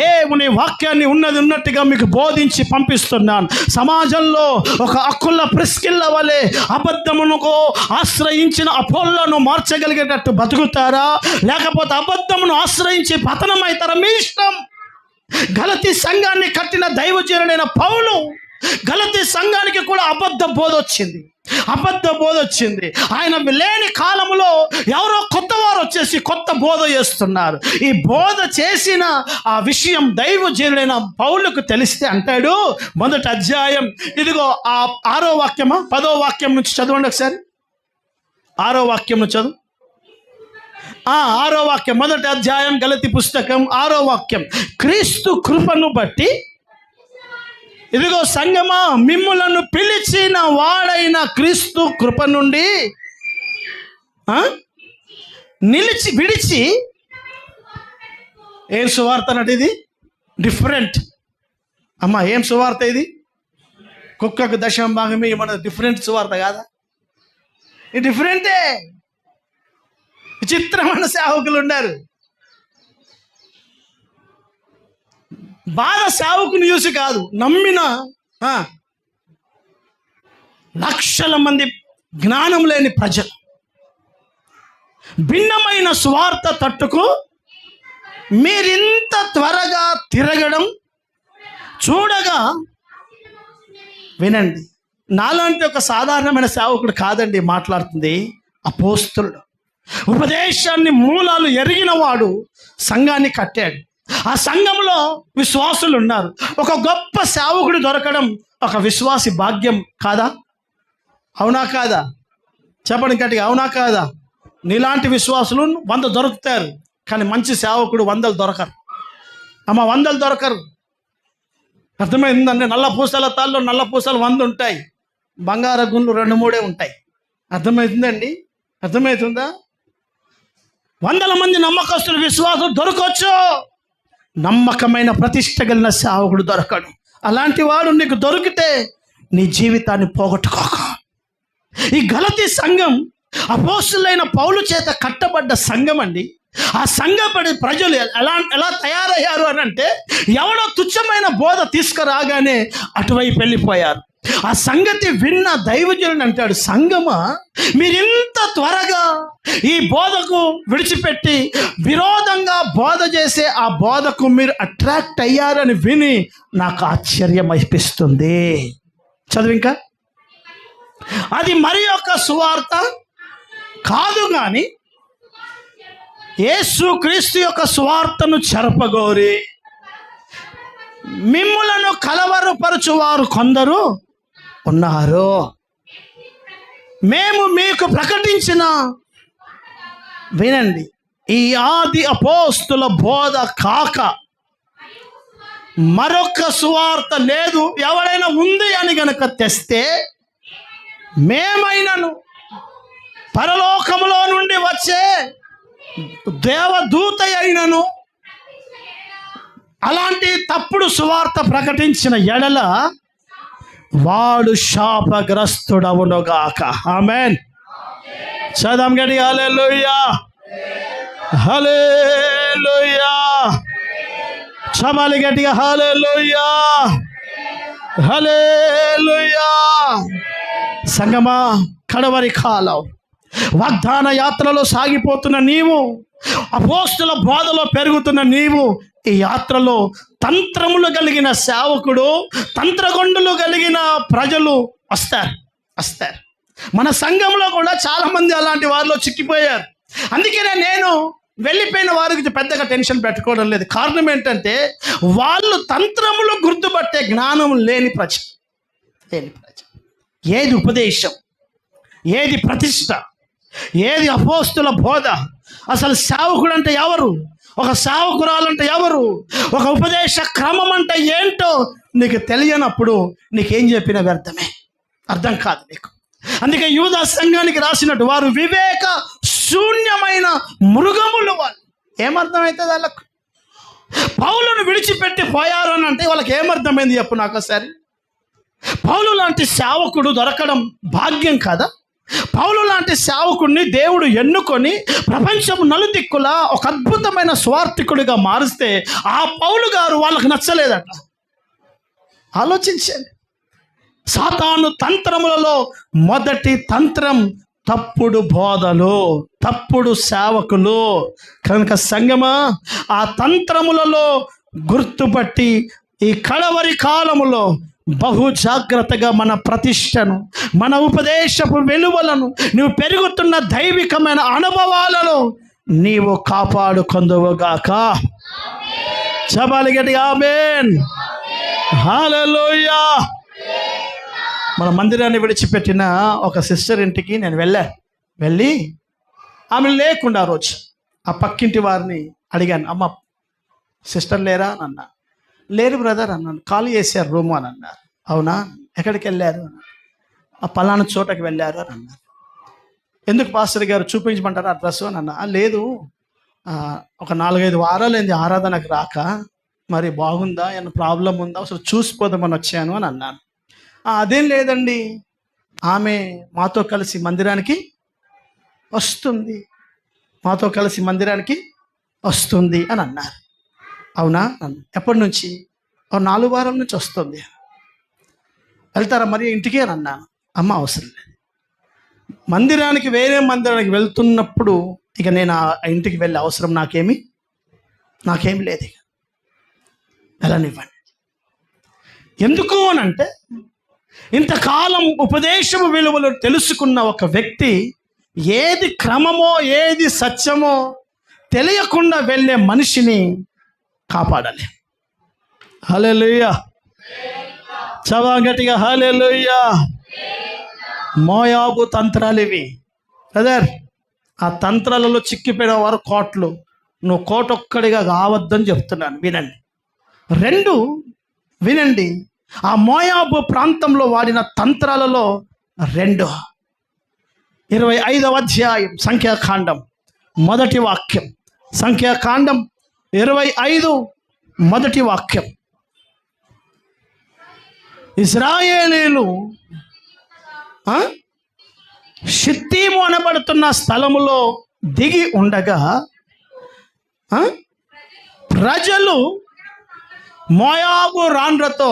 దేవుని వాక్యాన్ని ఉన్నది ఉన్నట్టుగా మీకు బోధించి పంపిస్తున్నాను. సమాజంలో ఒక అక్కుల ప్రిస్కిల్ల వలె అబద్ధమునకు ఆశ్రయించిన అపోల్లను మార్చగలిగేటట్టు బతుకుతారా, లేకపోతే అబద్ధమును ఆశ్రయించి పతనమవుతారా? మీ ఇష్టం. గలతీ సంఘాన్ని కట్టిన దైవజనుడైన పౌలు గలతీ సంఘానికి కూడా అబద్ధ బోధ వచ్చింది. ఆయన లేని కాలంలో ఎవరో కొత్త వారు వచ్చేసి కొత్త బోధ చేస్తున్నారు. ఈ బోధ చేసిన ఆ విషయం దైవజనుడైన పౌలుకు తెలిస్తే అంటాడు, మొదటి అధ్యాయం ఇదిగో ఆ 6వ వాక్యమా 10వ వాక్యం నుంచి చదవండి ఒకసారి. 6వ వాక్యం నుంచి చదువు. 6వ వాక్యం, మొదటి అధ్యాయం గలతీ పుస్తకం 6వ వాక్యం. క్రీస్తు కృపను బట్టి ఇదిగో సంగమా, మిమ్ములను పిలిచిన వాడైన క్రీస్తు కృప నుండి విడిచి ఏం సువార్త అన్నట్టు? ఇది డిఫరెంట్ అమ్మా. ఏం సువార్త ఇది? కుక్కకు దశమ భాగమే మన డిఫరెంట్ సువార్త కాదా? ఇది డిఫరెంటే. విచిత్రమైన సేవకులు ఉన్నారు. బాధ సేవకుని చూసి కాదు, నమ్మిన లక్షల మంది జ్ఞానం లేని ప్రజలు భిన్నమైన స్వార్థ తట్టుకు మీరింత త్వరగా తిరగడం చూడగా, వినండి, నాలాంటి ఒక సాధారణమైన సేవకుడు కాదండి మాట్లాడుతుంది. అపోస్తలుడు, ఉపదేశాన్ని మూలాలు ఎరిగిన వాడు సంఘాన్ని కట్టాడు. ఆ సంఘంలో విశ్వాసులు ఉన్నారు. ఒక గొప్ప సేవకుడు దొరకడం ఒక విశ్వాసి భాగ్యం కాదా? అవునా కాదా? చెప్పండి గట్టిగా, అవునా కాదా? నీలాంటి విశ్వాసులు 100 దొరుకుతారు, కానీ మంచి సేవకుడు 100 దొరకరు. 100 దొరకరు. అర్థమైందండి? నల్ల పూసల తాళ్ళు నల్ల పూసలు 100 ఉంటాయి, బంగార గుండ్లు 2-3 ఉంటాయి. అర్థమవుతుందండి? అర్థమవుతుందా? 100 మంది నమ్మకస్తులు విశ్వాసం దొరకవచ్చు, నమ్మకమైన ప్రతిష్ట కలిగిన సేవకుడు దొరకడు. అలాంటి వాడు నీకు దొరికితే నీ జీవితాన్ని పోగొట్టుకోక. ఈ గలతీ సంఘం అపోస్తులైన పౌలు చేత కట్టబడ్డ సంఘం అండి. ఆ సంఘపడి ప్రజలు ఎలా తయారయ్యారు అని అంటే, ఎవడో తుచ్చమైన బోధ తీసుకురాగానే అటువైపు వెళ్ళిపోయారు. ఆ సంగతి విన్న దైవజనుడు అంటాడు, సంగమా, మీరు ఇంత త్వరగా ఈ బోధకు విడిచిపెట్టి విరోధంగా బోధ చేసే ఆ బోధకు మీరు అట్రాక్ట్ అయ్యారని విని నాకు ఆశ్చర్యం అనిపిస్తుంది. చదువు ఇంకా. అది మరి యొక్క సువార్త కాదు, కానీ యేసు క్రీస్తు యొక్క సువార్తను చెరపగోరి మిమ్ములను కలవరపరచువారు కొందరు ఉన్నారు. మేము మీకు ప్రకటించిన, వినండి, ఈ ఆది అపోస్తుల బోధ కాక మరొక సువార్త లేదు. ఎవరైనా ఉంది అని గనక తెస్తే, మేమైనను పరలోకములో నుండి వచ్చే దేవదూత అయినను అలాంటి తప్పుడు సువార్త ప్రకటించిన ఎడల వాడు శాపగ్రస్తుడవునుగాక. ఆమేన్. చదవం గడి. హల్లెలూయా, హల్లెలూయా. చమాలి గట్టిగా. హల్లెలూయా, హల్లెలూయా. సంగమా, కడవరి కాలం వాగ్దాన యాత్రలో సాగిపోతున్న నీవు, అపోస్తుల బోధలో పెరుగుతున్న నీవు, ఈ యాత్రలో తంత్రములు కలిగిన సేవకుడు, తంత్రగొండులు కలిగిన ప్రజలు వస్తారు. మన సంఘంలో కూడా చాలామంది అలాంటి వారిలో చిక్కిపోయారు. అందుకనే నేను వెళ్ళిపోయిన వారికి పెద్దగా టెన్షన్ పెట్టుకోవడం లేదు. కారణం ఏంటంటే, వాళ్ళు తంత్రములు గుర్తుపట్టే జ్ఞానం లేని ప్రజ. ఏది ఉపదేశం, ఏది ప్రతిష్ట, ఏది అపోస్తుల బోధ, అసలు సేవకుడు అంటే ఎవరు, ఒక సేవకురాలంటే ఎవరు, ఒక ఉపదేశ క్రమం అంటే ఏంటో నీకు తెలియనప్పుడు నీకేం చెప్పినా వ్యర్థమే, అర్థం కాదు నీకు. అందుకే యూదా సంఘానికి రాసినట్టు, వారు వివేక శూన్యమైన మృగములు. వాళ్ళు ఏమర్థమవుతుంది వాళ్ళకు? పౌలును విడిచిపెట్టి పోయారు అని అంటే వాళ్ళకి ఏమర్థమైంది చెప్పు నాకు ఒకసారి. పౌలు లాంటి సేవకుడు దొరకడం భాగ్యం కాదా? పౌలు లాంటి సేవకుడిని దేవుడు ఎన్నుకొని ప్రపంచం నలుదిక్కులా ఒక అద్భుతమైన స్వార్థికుడిగా మారిస్తే ఆ పౌలు గారు వాళ్ళకు నచ్చలేదట. ఆలోచించండి. సాతాను తంత్రములలో మొదటి తంత్రం తప్పుడు బోధలు, తప్పుడు సేవకులు. కనుక సంగమా, ఆ తంత్రములలో గుర్తుపట్టి ఈ కడవరి కాలములో బహు జాగ్రత్తగా మన ప్రతిష్టను, మన ఉపదేశపు వెలువలను, నువ్వు పెరుగుతున్న దైవికమైన అనుభవాలను నీవు కాపాడుకొందువుగాక. చపాలి గట్టిగా ఆమేన్, హల్లెలూయా. మన మందిరాన్ని విడిచిపెట్టిన ఒక సిస్టర్ ఇంటికి నేను వెళ్ళి ఆమె లేకుండా ఆ రోజు ఆ పక్కింటి వారిని అడిగాను, అమ్మ సిస్టర్ లేరా అని అన్నా. లేరు బ్రదర్ అన్నాను. ఖాళీ చేశారు రూమ్ అని అన్నారు. అవునా, ఎక్కడికి వెళ్ళారు? ఆ పలానా చోటకి వెళ్ళారు అని అన్నారు. ఎందుకు పాస్టర్ గారు చూపించమంటారు అడ్రస్ అని అన్నా. లేదు, ఒక 4-5 వారాలైంది ఆరాధనకు రాక, మరి బాగుందా, ఏమైనా ప్రాబ్లం ఉందా, అసలు చూసిపోదామని వచ్చాను అని అన్నాను. అదేం లేదండి, ఆమె మాతో కలిసి మందిరానికి వస్తుంది అని అన్నారు. అవునా, ఎప్పటి నుంచి? 4 వారాల నుంచి వస్తుంది. వెళ్తారా మరి ఇంటికి అని అన్నాను. అమ్మ అవసరం లేదు, వేరే మందిరానికి వెళ్తున్నప్పుడు ఇక నేను ఆ ఇంటికి వెళ్ళే అవసరం నాకేమీ లేదు, ఇక వెళ్ళనివ్వండి. ఎందుకు అని అంటే, ఇంతకాలం ఉపదేశము విలువలు తెలుసుకున్న ఒక వ్యక్తి ఏది క్రమమో ఏది సత్యమో తెలియకుండా వెళ్ళే మనిషిని కాపాడాలి. హల్లెలూయా. చవా గట్టిగా హల్లెలూయా. మోయాబు తంత్రాలు ఇవి బ్రదర్. ఆ తంత్రాలలో చిక్కిపోయిన వారు కోట్లు. నువ్వు కోటొక్కడిగా కావద్దని చెప్తున్నాను. వినండి. 2 వినండి. ఆ మోయాబు ప్రాంతంలో వాడిన తంత్రాలలో 2, 25వ అధ్యాయం సంఖ్యాకాండం 1వ వాక్యం. సంఖ్యాకాండం 25 1వ వాక్యం. ఇశ్రాయేలీలు షిత్తీము అనబడుతున్న స్థలములో దిగి ఉండగా ప్రజలు మోయాబు రాండ్రతో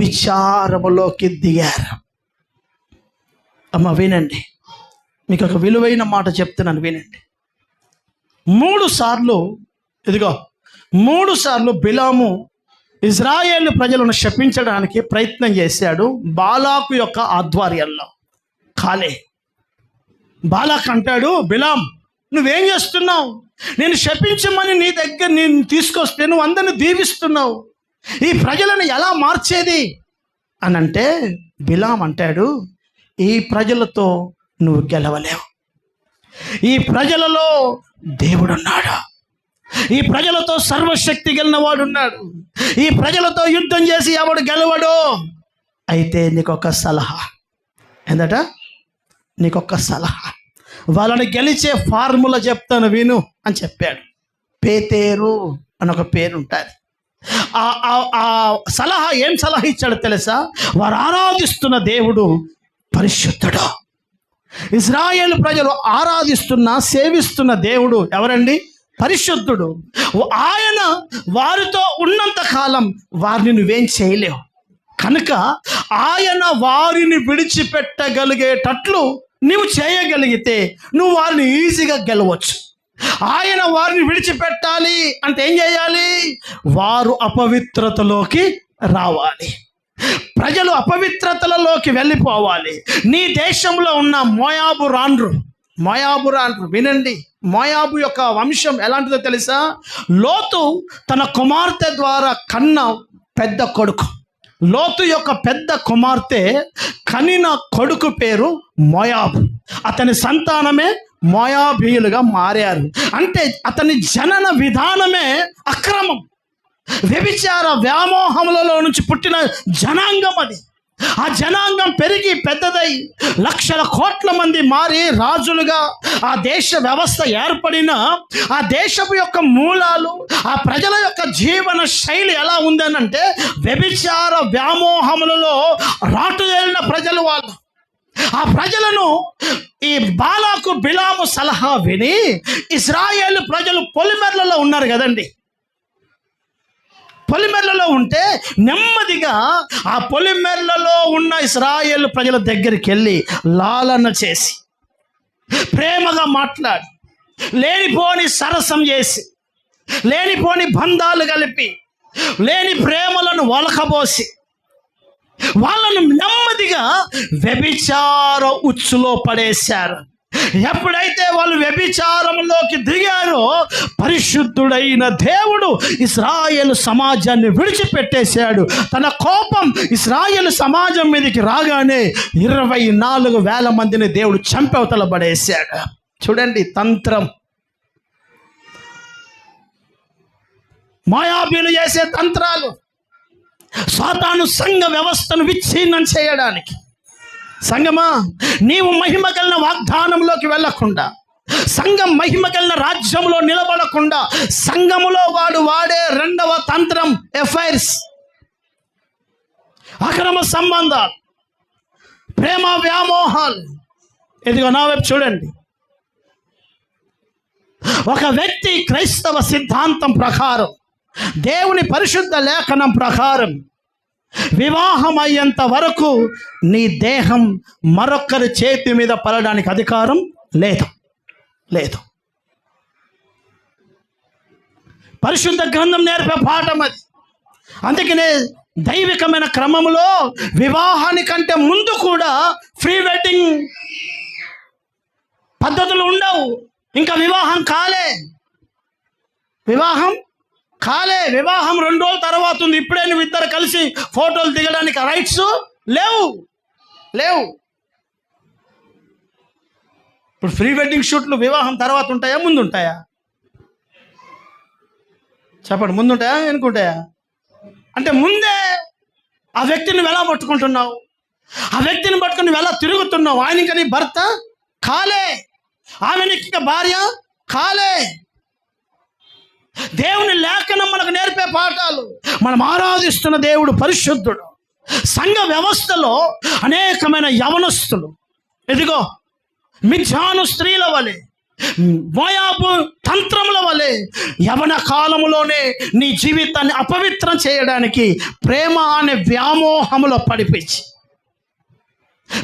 విచారములోకి దిగారు. అమ్మ వినండి, మీకు ఒక విలువైన మాట చెప్తున్నాను, వినండి. 3 సార్లు బిలాము ఇజ్రాయేలు ప్రజలను శపించడానికి ప్రయత్నం చేశాడు. బాలాకు యొక్క ఆధ్వర్యంలో. బాలాక్ అంటాడు, బిలాం నువ్వేం చేస్తున్నావు? నేను శపించమని నీ దగ్గర నేను తీసుకొస్తే నువ్వు అందరిని దీవిస్తున్నావు, ఈ ప్రజలను ఎలా మార్చేది అని అంటే, బిలాం అంటాడు, ఈ ప్రజలతో నువ్వు గెలవలేవు. ఈ ప్రజలలో దేవుడున్నాడు. ఈ ప్రజలతో సర్వశక్తి గెలిన వాడు ఉన్నాడు. ఈ ప్రజలతో యుద్ధం చేసి ఎవడు గెలవడు. అయితే నీకొక సలహా. ఏందట? నీకొక సలహా. వాళ్ళని గెలిచే ఫార్ములా చెప్తాను విను అని చెప్పాడు. పేతేరు అని ఒక పేరు ఉంటుంది. ఆ సలహా ఏం సలహా ఇచ్చాడు తెలుసా? వారు ఆరాధిస్తున్న దేవుడు పరిశుద్ధుడు. ఇజ్రాయేలు ప్రజలు సేవిస్తున్న దేవుడు ఎవరండి? పరిశుద్ధుడు. ఆయన వారితో ఉన్నంత కాలం వారిని నువ్వేం చేయలేవు. కనుక ఆయన వారిని విడిచిపెట్టగలిగేటట్లు నువ్వు చేయగలిగితే నువ్వు వారిని ఈజీగా గెలవచ్చు. ఆయన వారిని విడిచిపెట్టాలి అంటే ఏం చేయాలి? వారు అపవిత్రతలోకి రావాలి. ప్రజలు అపవిత్రతలలోకి వెళ్ళిపోవాలి. నీ దేశంలో ఉన్న మోయాబు రాండ్రు వినండి. మోయాబు యొక్క వంశం ఎలాంటిదో తెలుసా? లోతు తన కుమార్తె ద్వారా కన్న పెద్ద కొడుకు. లోతు యొక్క పెద్ద కుమార్తె కనిన కొడుకు పేరు మోయాబు. అతని సంతానమే మోయాబీయులుగా మారారు. అంటే అతని జనన విధానమే అక్రమం, వ్యభిచార వ్యామోహములలో నుంచి పుట్టిన జనాంగం అది. ఆ జనాంగం పెరిగి పెద్దదై లక్షల కోట్ల మంది మారి రాజులుగా ఆ దేశ వ్యవస్థ ఏర్పడిన ఆ దేశపు యొక్క మూలాలు, ఆ ప్రజల యొక్క జీవన శైలి ఎలా ఉందనంటే వ్యభిచార వ్యామోహములలో రాటుదేలిన ప్రజలు వాళ్ళు. ఆ ప్రజలను ఈ బాలాకు బిలాము సలహా విని ఇశ్రాయేలు ప్రజలు పొలిమెర్లలో ఉన్నారు కదండి. పొలిమెర్లలో ఉంటే నెమ్మదిగా ఆ పొలిమెర్లలో ఉన్న ఇశ్రాయేలు ప్రజల దగ్గరికి వెళ్ళి లాలన చేసి ప్రేమగా మాట్లాడి లేనిపోని సరసం చేసి లేనిపోని బంధాలు కలిపి లేని ప్రేమలను వలకబోసి వాళ్ళను నెమ్మదిగా వ్యభిచార ఉచ్చులో పడేశారు. ఎప్పుడైతే వాళ్ళు వ్యభిచారంలోకి దిగారో పరిశుద్ధుడైన దేవుడు ఇశ్రాయేలు సమాజాన్ని విడిచిపెట్టేశాడు. తన కోపం ఇశ్రాయేలు సమాజం మీదకి రాగానే 24,000 మందిని దేవుడు చంపవతల పడేశాడు. చూడండి తంత్రం, మోయాబీలు చేసే తంత్రాలు, సాతాను సంఘ వ్యవస్థను విచ్ఛిన్నం చేయడానికి. సంఘమా, నీవు మహిమ కలిగిన వాగ్దానంలోకి వెళ్ళకుండా, సంఘం మహిమ కలిగిన రాజ్యంలో నిలబడకుండా సంఘములో వాడే రెండవ తంత్రం ఎఫైర్స్, అక్రమ సంబంధాలు, ప్రేమ వ్యామోహాలు. ఇదిగో నా వైపు చూడండి. ఒక వ్యక్తి క్రైస్తవ సిద్ధాంతం ప్రకారం, దేవుని పరిశుద్ధ లేఖనం ప్రకారం వివాహం అయ్యేంత వరకు నీ దేహం మరొకరి చేతి మీద పడడానికి అధికారం లేదు. పరిశుద్ధ గ్రంథం నేర్పే పాఠం అది. అందుకనే దైవికమైన క్రమంలో వివాహానికంటే ముందు కూడా ప్రీ వెడ్డింగ్ పద్ధతులు ఉండవు. ఇంకా వివాహం కాలే, వివాహం 2 రోజుల తర్వాత ఉంది. ఇప్పుడే నువ్వు ఇద్దరు కలిసి ఫోటోలు దిగడానికి రైట్స్ లేవు. ఇప్పుడు ప్రీ వెడ్డింగ్ షూట్లు వివాహం తర్వాత ఉంటాయా, ముందు ఉంటాయా? చెప్పండి, ముందు ఉంటాయా వెనుకుంటాయా? అంటే ముందే ఆ వ్యక్తిని నువ్వు ఎలా పట్టుకుంటున్నావు, ఆ వ్యక్తిని పట్టుకుని నువ్వు ఎలా తిరుగుతున్నావు. ఆయన ఇంకా నీ భర్త కాలే, ఆమె ఇంకా భార్య కాలే. దేవుని లేఖనం మనకు నేర్పే పాఠాలు. మనం ఆరాధిస్తున్న దేవుడు పరిశుద్ధుడు. సంఘ వ్యవస్థలో అనేకమైన యవనస్తులు ఇదిగో మిథ్యాను స్త్రీల వలె, మోయాబు తంత్రముల వలె యవన కాలములోనే నీ జీవితాన్ని అపవిత్రం చేయడానికి ప్రేమ అనే వ్యామోహములో పడిపించి,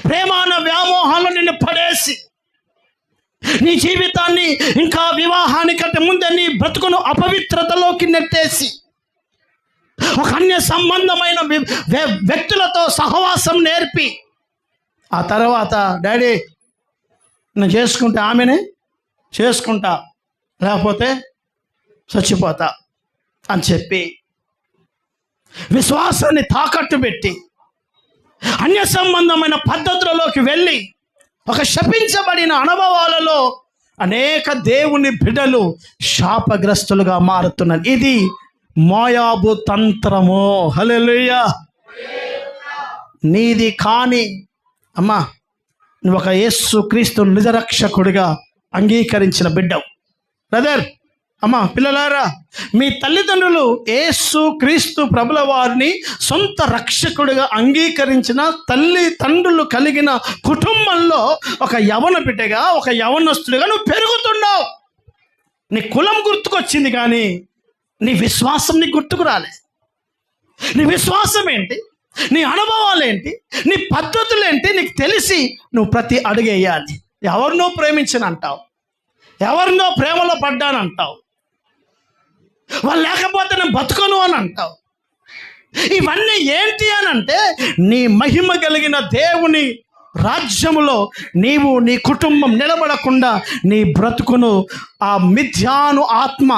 ప్రేమ అనే వ్యామోహంలో నిన్ను పడేసి, నీ జీవితాన్ని ఇంకా వివాహానికంటే ముందే నీ బ్రతుకును అపవిత్రతలోకి నెట్టేసి, ఒక అన్య సంబంధమైన వ్యక్తులతో సహవాసం నేర్పి, ఆ తర్వాత డాడీ నేను చేసుకుంటా, ఆమెనే చేసుకుంటా, లేకపోతే చచ్చిపోతా అని చెప్పి విశ్వాసాన్ని తాకట్టు పెట్టి అన్య సంబంధమైన పద్ధతులలోకి వెళ్ళి ఒక శపించబడిన అనుభవాలలో అనేక దేవుని బిడ్డలు శాపగ్రస్తులుగా మారుతున్నారు. ఇది మోయాబు తంత్రము. హల్లెలూయా. నీది కాని అమ్మా, నువ్వు ఒక యేసు క్రీస్తు నిజరక్షకుడిగా అంగీకరించిన బిడ్డవు. బ్రదర్, అమ్మా, పిల్లలారా, మీ తల్లిదండ్రులు యేసు క్రీస్తు ప్రభుల వారిని సొంత రక్షకుడిగా అంగీకరించిన తల్లిదండ్రులు కలిగిన కుటుంబంలో ఒక యవన బిడ్డగా, ఒక యవనస్తుడిగా నువ్వు పెరుగుతున్నావు. నీ కులం గుర్తుకొచ్చింది కానీ నీ విశ్వాసం నీకు గుర్తుకు రాలే. నీ విశ్వాసం ఏంటి, నీ అనుభవాలు ఏంటి, నీ పద్ధతులు ఏంటి నీకు తెలిసి నువ్వు ప్రతి అడుగు వేయాలి. ఎవరినో ప్రేమించనంటావు, ఎవరినో ప్రేమలో పడ్డానంటావు, వాళ్ళు లేకపోతే నేను బతుకను అని అంటావు. ఇవన్నీ ఏంటి అని అంటే, నీ మహిమ కలిగిన దేవుని రాజ్యములో నీవు నీ కుటుంబం నిలబడకుండా నీ బ్రతుకును ఆ మిథ్యాను ఆత్మ,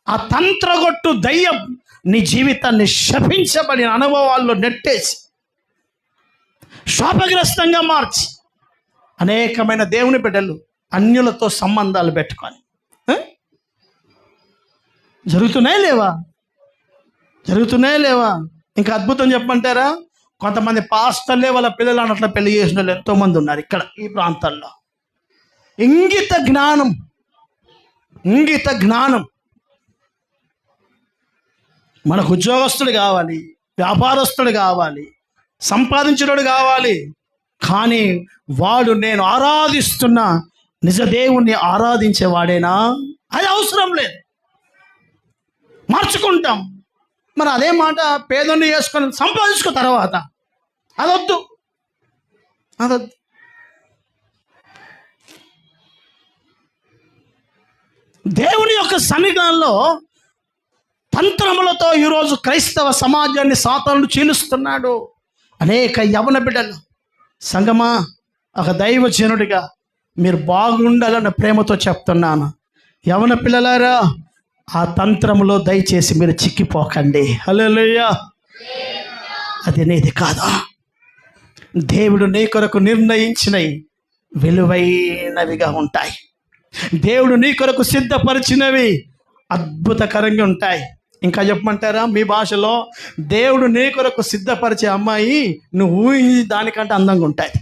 ఆ తంత్రగొట్టు దయ్యం నీ జీవితాన్ని శపించబడిన అనుభవాల్లో నెట్టేసి శాపగ్రస్తంగా మార్చి అనేకమైన దేవుని బిడ్డలు అన్యులతో సంబంధాలు పెట్టుకొని జరుగుతున్నాయా లేవా? ఇంకా అద్భుతం చెప్పమంటారా? కొంతమంది పాస్టర్లే వాళ్ళ పిల్లలు అన్నట్లు పెళ్లి చేసిన వాళ్ళు ఎంతోమంది ఉన్నారు ఇక్కడ ఈ ప్రాంతాల్లో. ఇంగిత జ్ఞానం. మనకు ఉద్యోగస్తుడు కావాలి, వ్యాపారస్తుడు కావాలి, సంపాదించినోడు కావాలి, కానీ వాడు నేను ఆరాధిస్తున్న నిజ దేవుణ్ణి ఆరాధించేవాడేనా? అది అవసరం లేదు, మార్చుకుంటాం. మరి అదే మాట పేదోన్ని చేసుకొని సంపాదించుకున్న తర్వాత అదొద్దు. దేవుని యొక్క సన్నిధానంలో తంత్రములతో ఈరోజు క్రైస్తవ సమాజాన్ని సాతానుడు చీలుస్తున్నాడు. అనేక యవన బిడ్డలు, సంగమా, ఒక దైవజనుడిగా మీరు బాగుండాలన్న ప్రేమతో చెప్తున్నాను. యవన పిల్లలారా, ఆ తంత్రములో దయచేసి మీరు చిక్కిపోకండి. హల్లెలూయా. అది నీది కాదా? దేవుడు నీ కొరకు నిర్ణయించినవి విలువైనవిగా ఉంటాయి. దేవుడు నీ కొరకు సిద్ధపరిచినవి అద్భుతకరంగా ఉంటాయి. ఇంకా చెప్పమంటారా? మీ భాషలో దేవుడు నీ కొరకు సిద్ధపరిచే అమ్మాయి నువ్వు ఊహించి దానికంటే అందంగా ఉంటాయి,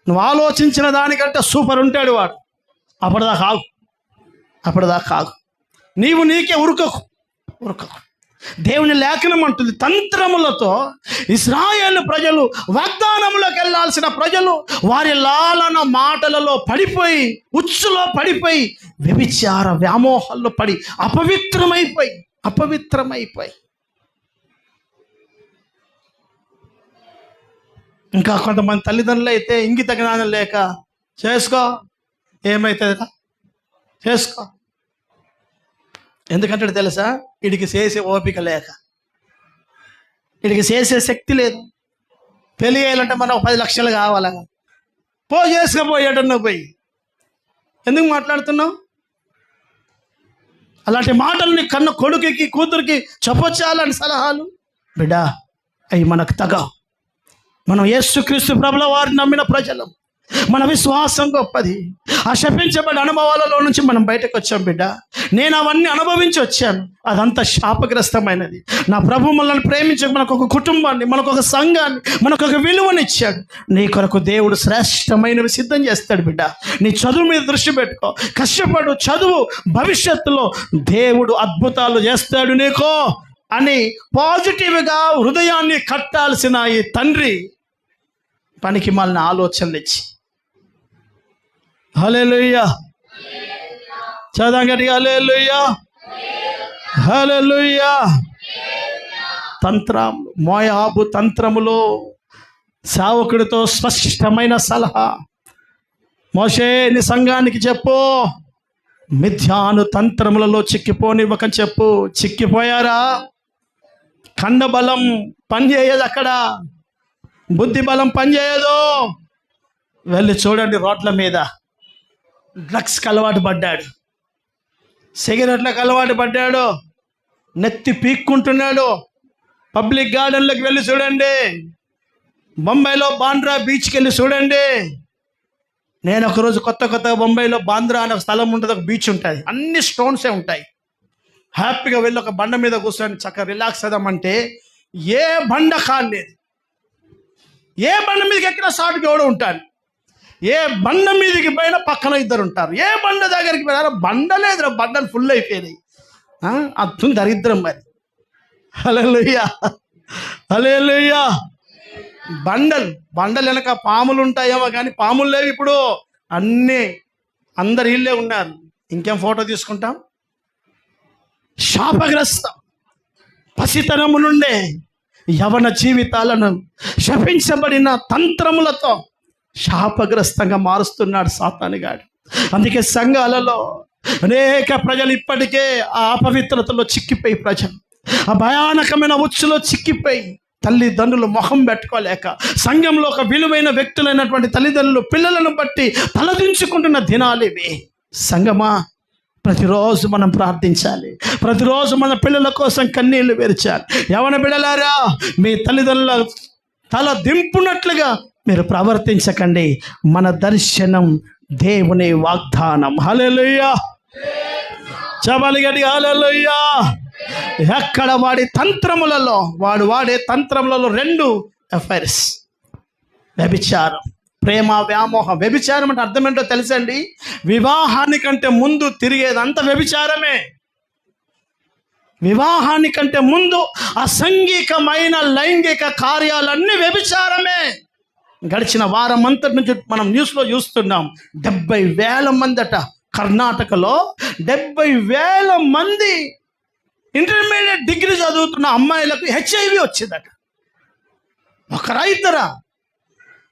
నువ్వు ఆలోచించిన దానికంటే సూపర్ ఉంటాడు వాడు. అప్పటిదాకా ఆగు. నీవు నీకే ఉరకకు. దేవుని లేఖనం అంటుంది, తంత్రములతో ఇశ్రాయేలు ప్రజలు వాగ్దానములోకి వెళ్ళాల్సిన ప్రజలు వారి లాలన మాటలలో పడిపోయి, ఉచ్చులో పడిపోయి, వ్యభిచార వ్యామోహాల్లో పడి అపవిత్రమైపోయి ఇంకా కొంతమంది తల్లిదండ్రులు అయితే ఇంగిత జ్ఞానం లేక చేసుకో, ఏమవుతుందిరా చేసుకో. ఎందుకంటే తెలుసా, వీడికి చేసే ఓపిక లేక, వీడికి చేసే శక్తి లేదు. పెళ్ళి చేయాలంటే మనం 10 లక్షలు కావాలా? చేసుకపోయాడు నువ్వు పోయి ఎందుకు మాట్లాడుతున్నావు? అలాంటి మాటల్ని కన్న కొడుకుకి కూతురికి చెప్పొచ్చాలని సలహాలు బిడ్డా, అవి మనకు తగవు. మనం యేసుక్రీస్తు ప్రభుల వారిని నమ్మిన ప్రజలు, మన విశ్వాసం గొప్పది. ఆ శపించబడి అనుభవాలలో నుంచి మనం బయటకు వచ్చాం బిడ్డ. నేను అవన్నీ అనుభవించి వచ్చాను. అదంతా శాపగ్రస్తమైనది. నా ప్రభు మనల్ని ప్రేమించి మనకు ఒక కుటుంబాన్ని, మనకు ఒక సంఘాన్ని, మనకు ఒక విలువనిచ్చాడు. నీ కొరకు దేవుడు శ్రేష్టమైనవి సిద్ధం చేస్తాడు బిడ్డ. నీ చదువు మీద దృష్టి పెట్టుకో, కష్టపడు, చదువు, భవిష్యత్తులో దేవుడు అద్భుతాలు చేస్తాడు నీకో అని పాజిటివ్గా హృదయాన్ని కట్టాల్సిన ఈ తండ్రి పనికి మాలిన ఆలోచనలు ఇచ్చి, హల్లెలూయా, చదవండి గట్టిగా, హల్లెలూయా, హల్లెలూయా. తంత్రం, మోయాబు తంత్రములో సేవకుడితో స్పష్టమైన సలహా. మోషే నీ సంఘానికి చెప్పు, మిథ్యాను తంత్రములలో చిక్కిపోనివ్వకని చెప్పు. చిక్కిపోయారా? కండబలం పనిచేయదు, అక్కడ బుద్ధి బలం పనిచేయదు. వెళ్ళి చూడండి, రోడ్ల మీద డ్రగ్స్కి అలవాటు పడ్డాడు, సిగరెట్లకు అలవాటు పడ్డాడు, నెత్తి పీక్కుంటున్నాడు. పబ్లిక్ గార్డెన్లోకి వెళ్ళి చూడండి, బొంబాయిలో బాంద్రా బీచ్కి వెళ్ళి చూడండి. నేను ఒకరోజు కొత్త బొంబాయిలో బాంద్రా అనే ఒక స్థలం ఉంటుంది, ఒక బీచ్ ఉంటుంది, అన్ని స్టోన్సే ఉంటాయి. హ్యాపీగా వెళ్ళి ఒక బండ మీద కూర్చొని చక్కగా రిలాక్స్ అవుదామంటే ఏ బండ కాలేదు. ఏ బండ మీదకి ఎక్కినా సాటుగా ఎవడో ఉంటాడు, ఏ బండ మీదకి పోయినా పక్కన ఇద్దరు ఉంటారు. ఏ బండ దగ్గరికి పోయినా బండ లేదు, బండలు ఫుల్ అయిపోయినాయి. అర్థం దరిద్రం మరి. హల్లెలూయా, హల్లెలూయా. బండలు వెనక పాములు ఉంటాయేమో కానీ పాములు లేవు ఇప్పుడు, అన్నీ అందరు ఇల్లే ఉన్నారు. ఇంకేం ఫోటో తీసుకుంటాం? శాపగ్రస్తం. పసితనము నుండే యవన జీవితాలను శపించబడిన తంత్రములతో శాపగ్రస్తంగా మారుస్తున్నాడు సాతానుగాడు. అందుకే సంఘాలలో అనేక ప్రజలు ఇప్పటికే ఆ అపవిత్రతలో చిక్కిపోయి, ప్రజలు ఆ భయానకమైన ఉచ్చులో చిక్కిపోయి, తల్లిదండ్రులు మొహం పెట్టుకోలేక, సంఘంలో ఒక విలువైన వ్యక్తులైనటువంటి తల్లిదండ్రులు పిల్లలను బట్టి తలదించుకుంటున్న దినాలు ఇవి. సంఘమా, ప్రతిరోజు మనం ప్రార్థించాలి, ప్రతిరోజు మన పిల్లల కోసం కన్నీళ్లు విరచాలి. యవన బిడ్డలారా, మీ తల్లిదండ్రుల తల దింపునట్లుగా మీరు ప్రవర్తించకండి. మన దర్శనం దేవుని వాగ్దానం. హల్లెలూయా, చెప్పాలి గట్టిగా, హల్లెలూయా. ఎక్కడ వాడే తంత్రములలో 2 అఫైర్స్: వ్యభిచారం, ప్రేమ వ్యామోహం. వ్యభిచారం అంటే అర్థం ఏంటో తెలుసండి? వివాహానికంటే ముందు తిరిగేదంతా వ్యభిచారమే. వివాహానికంటే ముందు అసంఘికమైన లైంగిక కార్యాలన్నీ వ్యభిచారమే. గడిచిన వారం అంతటి నుంచి మనం న్యూస్లో చూస్తున్నాం, 70,000 మంది అట కర్ణాటకలో, 70,000 మంది ఇంటర్మీడియట్ డిగ్రీ చదువుతున్న అమ్మాయిలకు HIV వచ్చిందట. ఒకరా ఇద్దరా?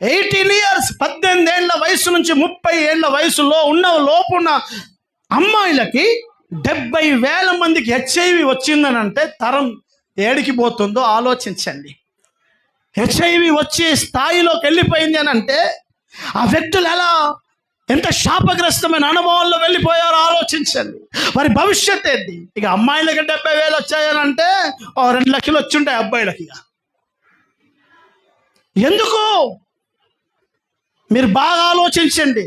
18 years, 18 ఏళ్ల వయసు నుంచి 30 ఏళ్ల వయసులో లోపున్న అమ్మాయిలకి 70,000 మందికి HIV వచ్చిందని అంటే తరం ఏడికి పోతుందో ఆలోచించండి. HIV వచ్చే స్థాయిలోకి వెళ్ళిపోయింది అని అంటే ఆ వ్యక్తులు ఎంత శాపగ్రస్తమైన అనుభవంలో వెళ్ళిపోయారో ఆలోచించండి. వారి భవిష్యత్ ఏంటి? ఇక అమ్మాయిలకి 70,000 వచ్చాయని అంటే 2 లక్షలు వచ్చి ఉంటాయి అబ్బాయిలకి. ఎందుకు? మీరు బాగా ఆలోచించండి.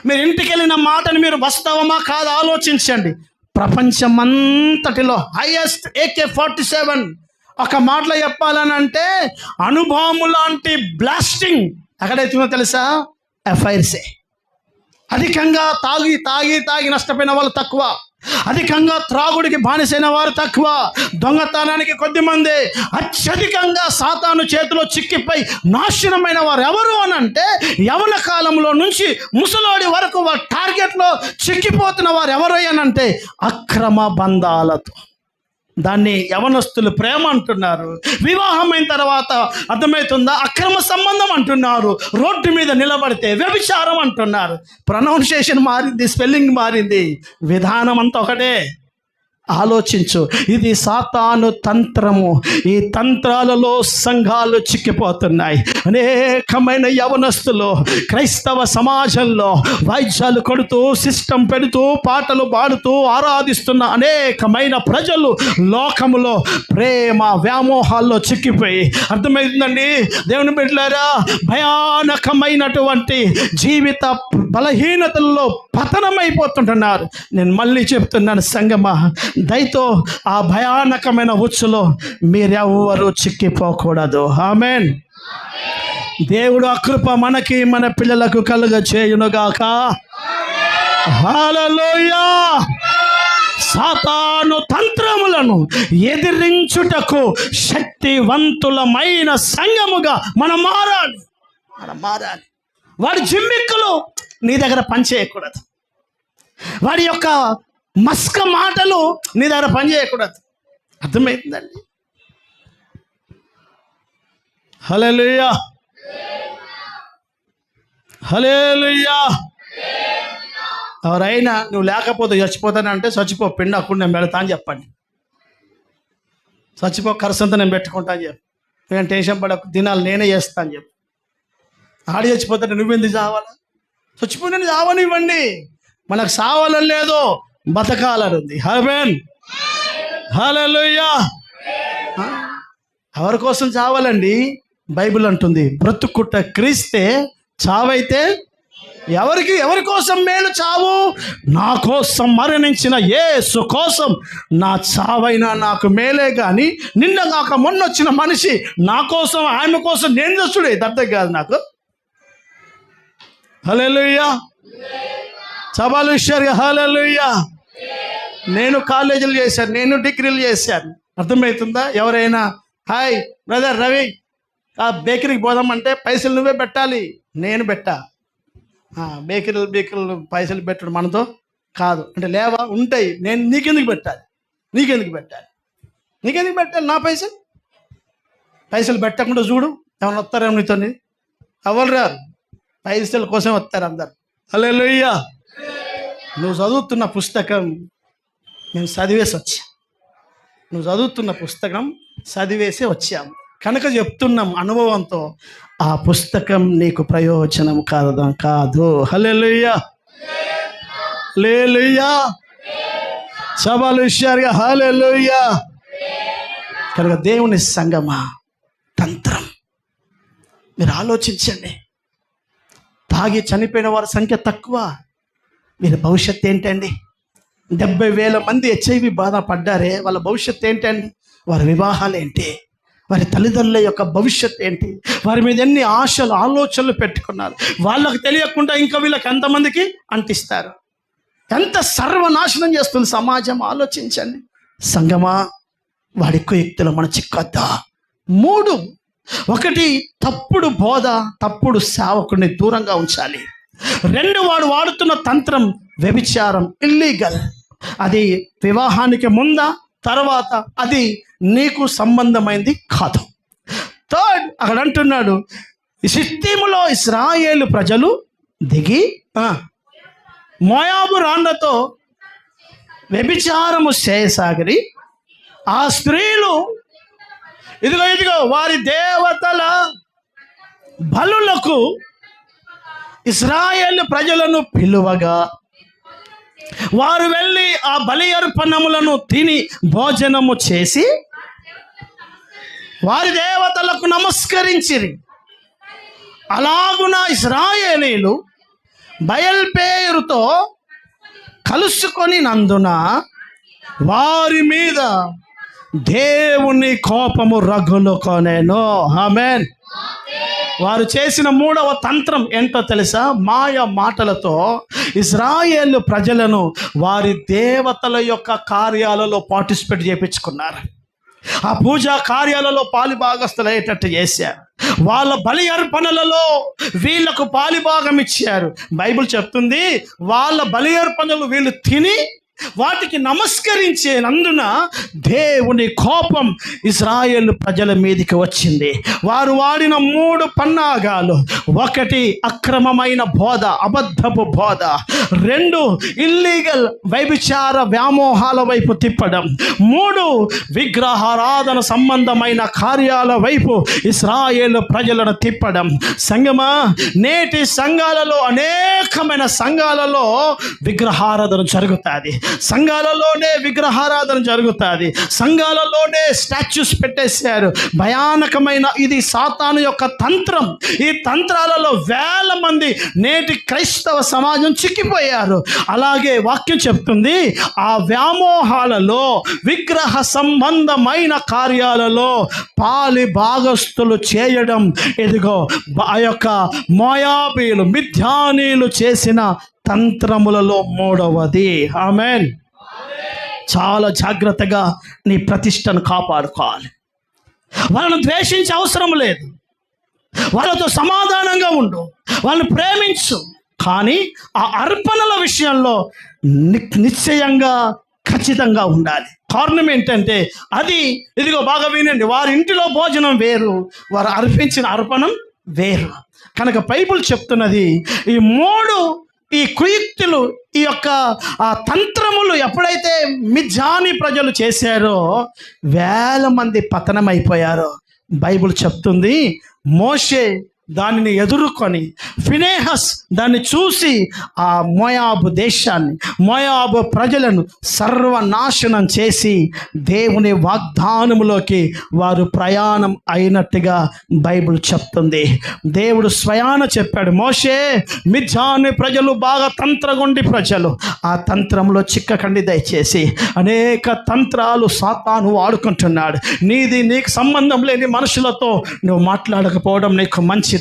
మీరు ఇంటికి వెళ్ళిన మాటను మీరు వాస్తవమా కాదు ఆలోచించండి. ప్రపంచమంతటిలో హైయెస్ట్ AK-47 ఒక మాటలో చెప్పాలని అంటే అనుభవం లాంటి బ్లాస్టింగ్ ఎక్కడైతుందో తెలుసా? అఫైర్సే. అధికంగా తాగి నష్టపోయిన వాళ్ళు తక్కువ, అధికంగా త్రాగుడికి బానిసైన వారు తక్కువ, దొంగతనానికి కొద్దిమంది, అత్యధికంగా సాతాను చేతిలో చిక్కిపోయి నాశనమైన వారు ఎవరు అని అంటే యవన కాలంలో నుంచి ముసలోడి వరకు వారి టార్గెట్లో చిక్కిపోతున్న వారు ఎవరు అని అంటే అక్రమ బంధాలతో. దాన్ని యవనస్తులు ప్రేమ అంటున్నారు. వివాహమైన తర్వాత అర్థమవుతుందా? అక్రమ సంబంధం అంటున్నారు. రోడ్డు మీద నిలబడితే వ్యభిచారం అంటున్నారు. ప్రొనౌన్సియేషన్ మారింది, స్పెల్లింగ్ మారింది, విధానం అంతా ఒకటే. ఆలోచించు, ఇది సాతాను తంత్రము. ఈ తంత్రాలలో సంఘాలు చిక్కిపోతున్నాయి. అనేకమైన యవనస్తులు క్రైస్తవ సమాజంలో వాయిద్యాలు కొడుతూ, సిస్టమ్ పెడుతూ, పాటలు పాడుతూ ఆరాధిస్తున్న అనేకమైన ప్రజలు లోకములో ప్రేమ వ్యామోహాల్లో చిక్కిపోయి, అర్థమవుతుందండి దేవుని బిడ్డలారా, భయానకమైనటువంటి జీవిత బలహీనతల్లో పతనమైపోతుంటున్నారు. నేను మళ్ళీ చెప్తున్నాను, సంగమా, దయతో ఆ భయానకమైన ఉచ్చులో మీరెవ్వరూ చిక్కిపోకూడదు. ఆమేన్. దేవుడు ఆ కృప మనకి మన పిల్లలకు కలుగ చేయునుగాక. హల్లెలూయా. సాతాను తంత్రములను ఎదిరించుటకు శక్తివంతులమైన సంఘముగా మనం మారాలి. వాడి జిమ్మిక్కులు నీ దగ్గర పనిచేయకూడదు. వాడి యొక్క మస్క మాటలు నీ దగ్గర పని చేయకూడదు. అర్థమవుతుందండి? హల్లెలూయా, హల్లెలూయా. ఎవరైనా నువ్వు లేకపోతే చచ్చిపోతానంటే చచ్చిపో, పిండి అక్కడ నేను పెడతా అని చెప్పండి. చచ్చిపో, ఖర్చంతా నేను పెట్టుకుంటా అని చెప్పి, నేను టెన్షన్ పడకు, దినాలు నేనే చేస్తా అని చెప్పి. ఆడి చచ్చిపోతాడు, నువ్వెందుకు చావాలా? చచ్చిపోయిన చావనివ్వండి. మనకు సావాలని లేదు, బతకాలని ఉంది. ఆమేన్, హల్లెలూయా. ఎవరి కోసం చావాలండి? బైబిల్ అంటుంది బ్రతుకుట క్రీస్తే, చావైతే ఎవరి కోసం మేలు చావు? నా కోసం మరణించిన యేసు కోసం నా చావైనా నాకు మేలే. కానీ నిన్న కాక మొన్న వచ్చిన మనిషి నా కోసం, ఆమె కోసం నేను చేస్తుడే అర్థం కాదు నాకు. హల్లెలూయా, చబాలుషర్, హల్లెలూయా. నేను కాలేజీలు చేశాను, నేను డిగ్రీలు చేశాను. అర్థమవుతుందా? ఎవరైనా హాయ్ బ్రదర్ రవి, ఆ బేకరీకి పోదామంటే పైసలు నువ్వే పెట్టాలి, నేను పెట్టా. బేకరీలు పైసలు పెట్టడం మనతో కాదు అంటే లేవా? ఉంటాయి. నేను నీకెందుకు పెట్టాలి? నా పైసలు పెట్టకుండా చూడు, ఏమైనా వస్తారేమో నీతో. ఎవరు రారు, పైసల కోసం వస్తారు అందరు. హల్లెలూయా. నువ్వు చదువుతున్న పుస్తకం మేము చదివేసి వచ్చాం. వచ్చాము కనుక చెప్తున్నాం అనుభవంతో, ఆ పుస్తకం నీకు ప్రయోజనం కాదు. హల్లెలూయా, హల్లెలూయా, చబాలుషర్గా హల్లెలూయా. కనుక దేవుని సంగమా, తంత్రం మీరు ఆలోచించండి. తాగి చనిపోయిన వారి సంఖ్య తక్కువ, వీరి భవిష్యత్తు ఏంటండి? 70,000 మంది HIV బాధ పడ్డారే, వాళ్ళ భవిష్యత్తు ఏంటండి? వారి వివాహాలు ఏంటి? వారి తల్లిదండ్రుల యొక్క భవిష్యత్తు ఏంటి? వారి మీద ఎన్ని ఆశలు ఆలోచనలు పెట్టుకున్నారు. వాళ్ళకు తెలియకుండా ఇంకా వీళ్ళకి ఎంతమందికి అంటిస్తారు. ఎంత సర్వనాశనం చేస్తుంది సమాజం, ఆలోచించండి. సంగమా, వాడి కుయుక్తులు మన చిక్కొద్దా. 3, 1 తప్పుడు బోధ, తప్పుడు సేవకుడిని దూరంగా ఉంచాలి. 2 వాడు వాడుతున్న తంత్రం వ్యభిచారం, ఇల్లీగల్. అది వివాహానికి ముందా తర్వాత అది నీకు సంబంధమైంది కాదు. 3 అక్కడ అంటున్నాడు, షిత్తీములో ఇశ్రాయేలు ప్రజలు దిగి మోయాబు రాళ్లతో వ్యభిచారము చేయసాగిరి. ఆ స్త్రీలు ఇదిగో వారి దేవతల బలులకు ఇశ్రాయేలు ప్రజలను పిలువగా, వారు వెళ్ళి ఆ బలి అర్పణములను తిని భోజనము చేసి వారి దేవతలకు నమస్కరించిరి. అలాగున ఇశ్రాయేలీలు బయల్పేరుతో కలుసుకొని నందున వారి మీద దేవుని కోపము రగులుకొనెను. ఆమేన్. వారు చేసిన 3వ తంత్రం ఏంటో తెలుసా? మాయ మాటలతో ఇశ్రాయేలు ప్రజలను వారి దేవతల యొక్క కార్యాలలో పార్టిసిపేట్ చేయించుకున్నారు. ఆ పూజా కార్యాలలో పాలిభాగస్తులయ్యేటట్టు చేశారు. వాళ్ళ బలి అర్పణలలో వీళ్ళకు పాలిభాగం ఇచ్చారు. బైబిల్ చెప్తుంది, వాళ్ళ బలి అర్పణలు వీళ్ళు తిని వాటికి నమస్కరించేనందున దేవుని కోపం ఇశ్రాయేలు ప్రజల మీదకి వచ్చింది. వారు వాడిన 3 పన్నాగాలు: 1 అక్రమమైన బోధ, అబద్ధపు బోధ; 2 ఇల్లీగల్ వ్యభిచార వ్యామోహాల వైపు తిప్పడం; 3 విగ్రహారాధన సంబంధమైన కార్యాల వైపు ఇశ్రాయేలు ప్రజలను తిప్పడం. సంగమా, నేటి సంఘాలలో అనేకమైన సంఘాలలో విగ్రహారాధన జరుగుతుంది. సంఘాలలోనే విగ్రహారాధన జరుగుతుంది. సంఘాలలోనే స్టాచ్యూస్ పెట్టేశారు. భయానకమైన ఇది సాతాను యొక్క తంత్రం. ఈ తంత్రాలలో 1000 మంది నేటి క్రైస్తవ సమాజం చిక్కిపోయారు. అలాగే వాక్యం చెప్తుంది, ఆ వ్యామోహాలలో, విగ్రహ సంబంధమైన కార్యాలలో పాలి భాగస్తులు చేయడం ఇదిగో ఆ యొక్క మోయాబీలు, మిద్యానీలు చేసిన తంత్రములలో 3వది. ఆమేన్. చాలా జాగ్రత్తగా నీ ప్రతిష్టను కాపాడుకోవాలి. వాళ్ళను ద్వేషించే అవసరం లేదు. వాళ్ళతో సమాధానంగా ఉండు, వాళ్ళని ప్రేమించు. కానీ ఆ అర్పణల విషయంలో నిశ్చయంగా ఖచ్చితంగా ఉండాలి. కారణం ఏంటంటే అది ఇదిగో బాగా వినండి, వారి ఇంటిలో భోజనం వేరు, వారు అర్పించిన అర్పణం వేరు. కనుక బైబిల్ చెప్తున్నది ఈ మూడు ఈ కుయుక్తులు ఈ యొక్క తంత్రములు ఎప్పుడైతే మిద్యానీ ప్రజలు చేశారో వేల మంది పతనమైపోయారో బైబిల్ చెప్తుంది. మోషే దానిని ఎదుర్కొని ఫినెహస్ దాన్ని చూసి ఆ మోయాబు దేశాన్ని, మోయాబు ప్రజలను సర్వనాశనం చేసి దేవుని వాగ్దానములోకి వారు ప్రయాణం అయినట్టుగా బైబిల్ చెప్తుంది. దేవుడు స్వయాన చెప్పాడు, మోషే మిద్యానీ ప్రజలు బాగా తంత్రగొండి ప్రజలు, ఆ తంత్రంలో చిక్కకండి దయచేసి. అనేక తంత్రాలు సాతాను వాడుకుంటున్నాడు. నీకు సంబంధం లేని మనుషులతో నువ్వు మాట్లాడకపోవడం నీకు మంచిది.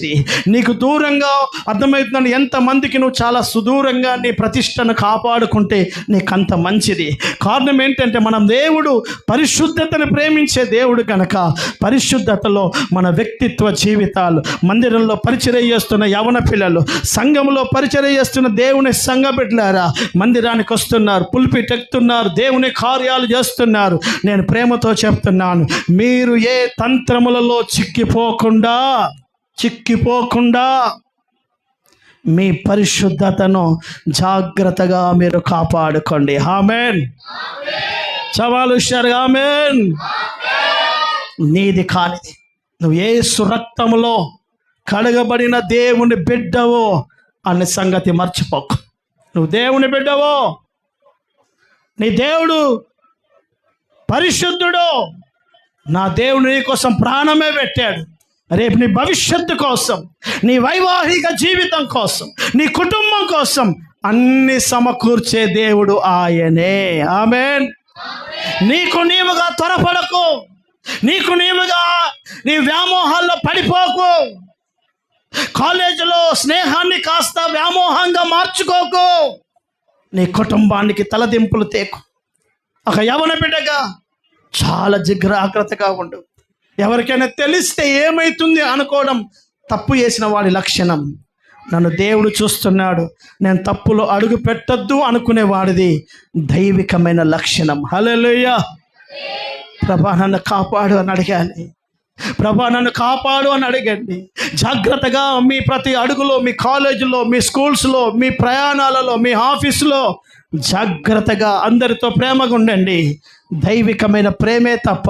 నీకు దూరంగా అర్థమవుతుందని ఎంతమందికి నువ్వు చాలా సుదూరంగా నీ ప్రతిష్టను కాపాడుకుంటే నీకంత మంచిది. కారణం ఏంటంటే మనం దేవుడు పరిశుద్ధతను ప్రేమించే దేవుడు కనుక పరిశుద్ధతలో మన వ్యక్తిత్వ జీవితాలు, మందిరంలో పరిచర్య చేస్తున్న యవన పిల్లలు, సంఘంలో పరిచర్య చేస్తున్న దేవుని సంఘ బిడ్డలారా, మందిరానికి వస్తున్నారు, పుల్పిట్ ఎక్కుతున్నారు, దేవుని కార్యాలు చేస్తున్నారు. నేను ప్రేమతో చెప్తున్నాను, మీరు ఏ తంత్రములలో చిక్కిపోకుండా మీ పరిశుద్ధతను జాగ్రత్తగా మీరు కాపాడుకోండి. ఆమేన్. సవాలు ఇచ్చారు. ఆమేన్. నీది కానిది నువ్వు యేసు రక్తములో కడగబడిన దేవుని బిడ్డవో అనే సంగతి మర్చిపోకు. నువ్వు దేవుని బిడ్డవో, నీ దేవుడు పరిశుద్ధుడు. నా దేవుడు నీ కోసం ప్రాణమే పెట్టాడు. రేపు నీ భవిష్యత్తు కోసం, నీ వైవాహిక జీవితం కోసం, నీ కుటుంబం కోసం అన్ని సమకూర్చే దేవుడు ఆయనే. ఆమేన్. నీకు నీవుగా త్వరపడకు, నీకు నీవుగా నీ వ్యామోహాల్లో పడిపోకు, కాలేజీలో స్నేహాన్ని కాస్త వ్యామోహంగా మార్చుకోకు, నీ కుటుంబానికి తలదింపులు తేకు. ఒక యవన బిడ్డగా చాలా జాగ్రత్తగా ఉండు. ఎవరికైనా తెలిస్తే ఏమవుతుంది అనుకోవడం తప్పు చేసిన వాడి లక్షణం. నన్ను దేవుడు చూస్తున్నాడు, నేను తప్పులో అడుగు పెట్టద్దు అనుకునేవాడిది దైవికమైన లక్షణం. హల్లెలూయా. ప్రభా నన్ను కాపాడు అని అడగాలి. ప్రభా నన్ను కాపాడు అని అడగండి. జాగ్రత్తగా మీ ప్రతి అడుగులో, మీ కాలేజీలో, మీ స్కూల్స్లో, మీ ప్రయాణాలలో, మీ ఆఫీసులో జాగ్రత్తగా అందరితో ప్రేమగా ఉండండి. దైవికమైన ప్రేమే తప్ప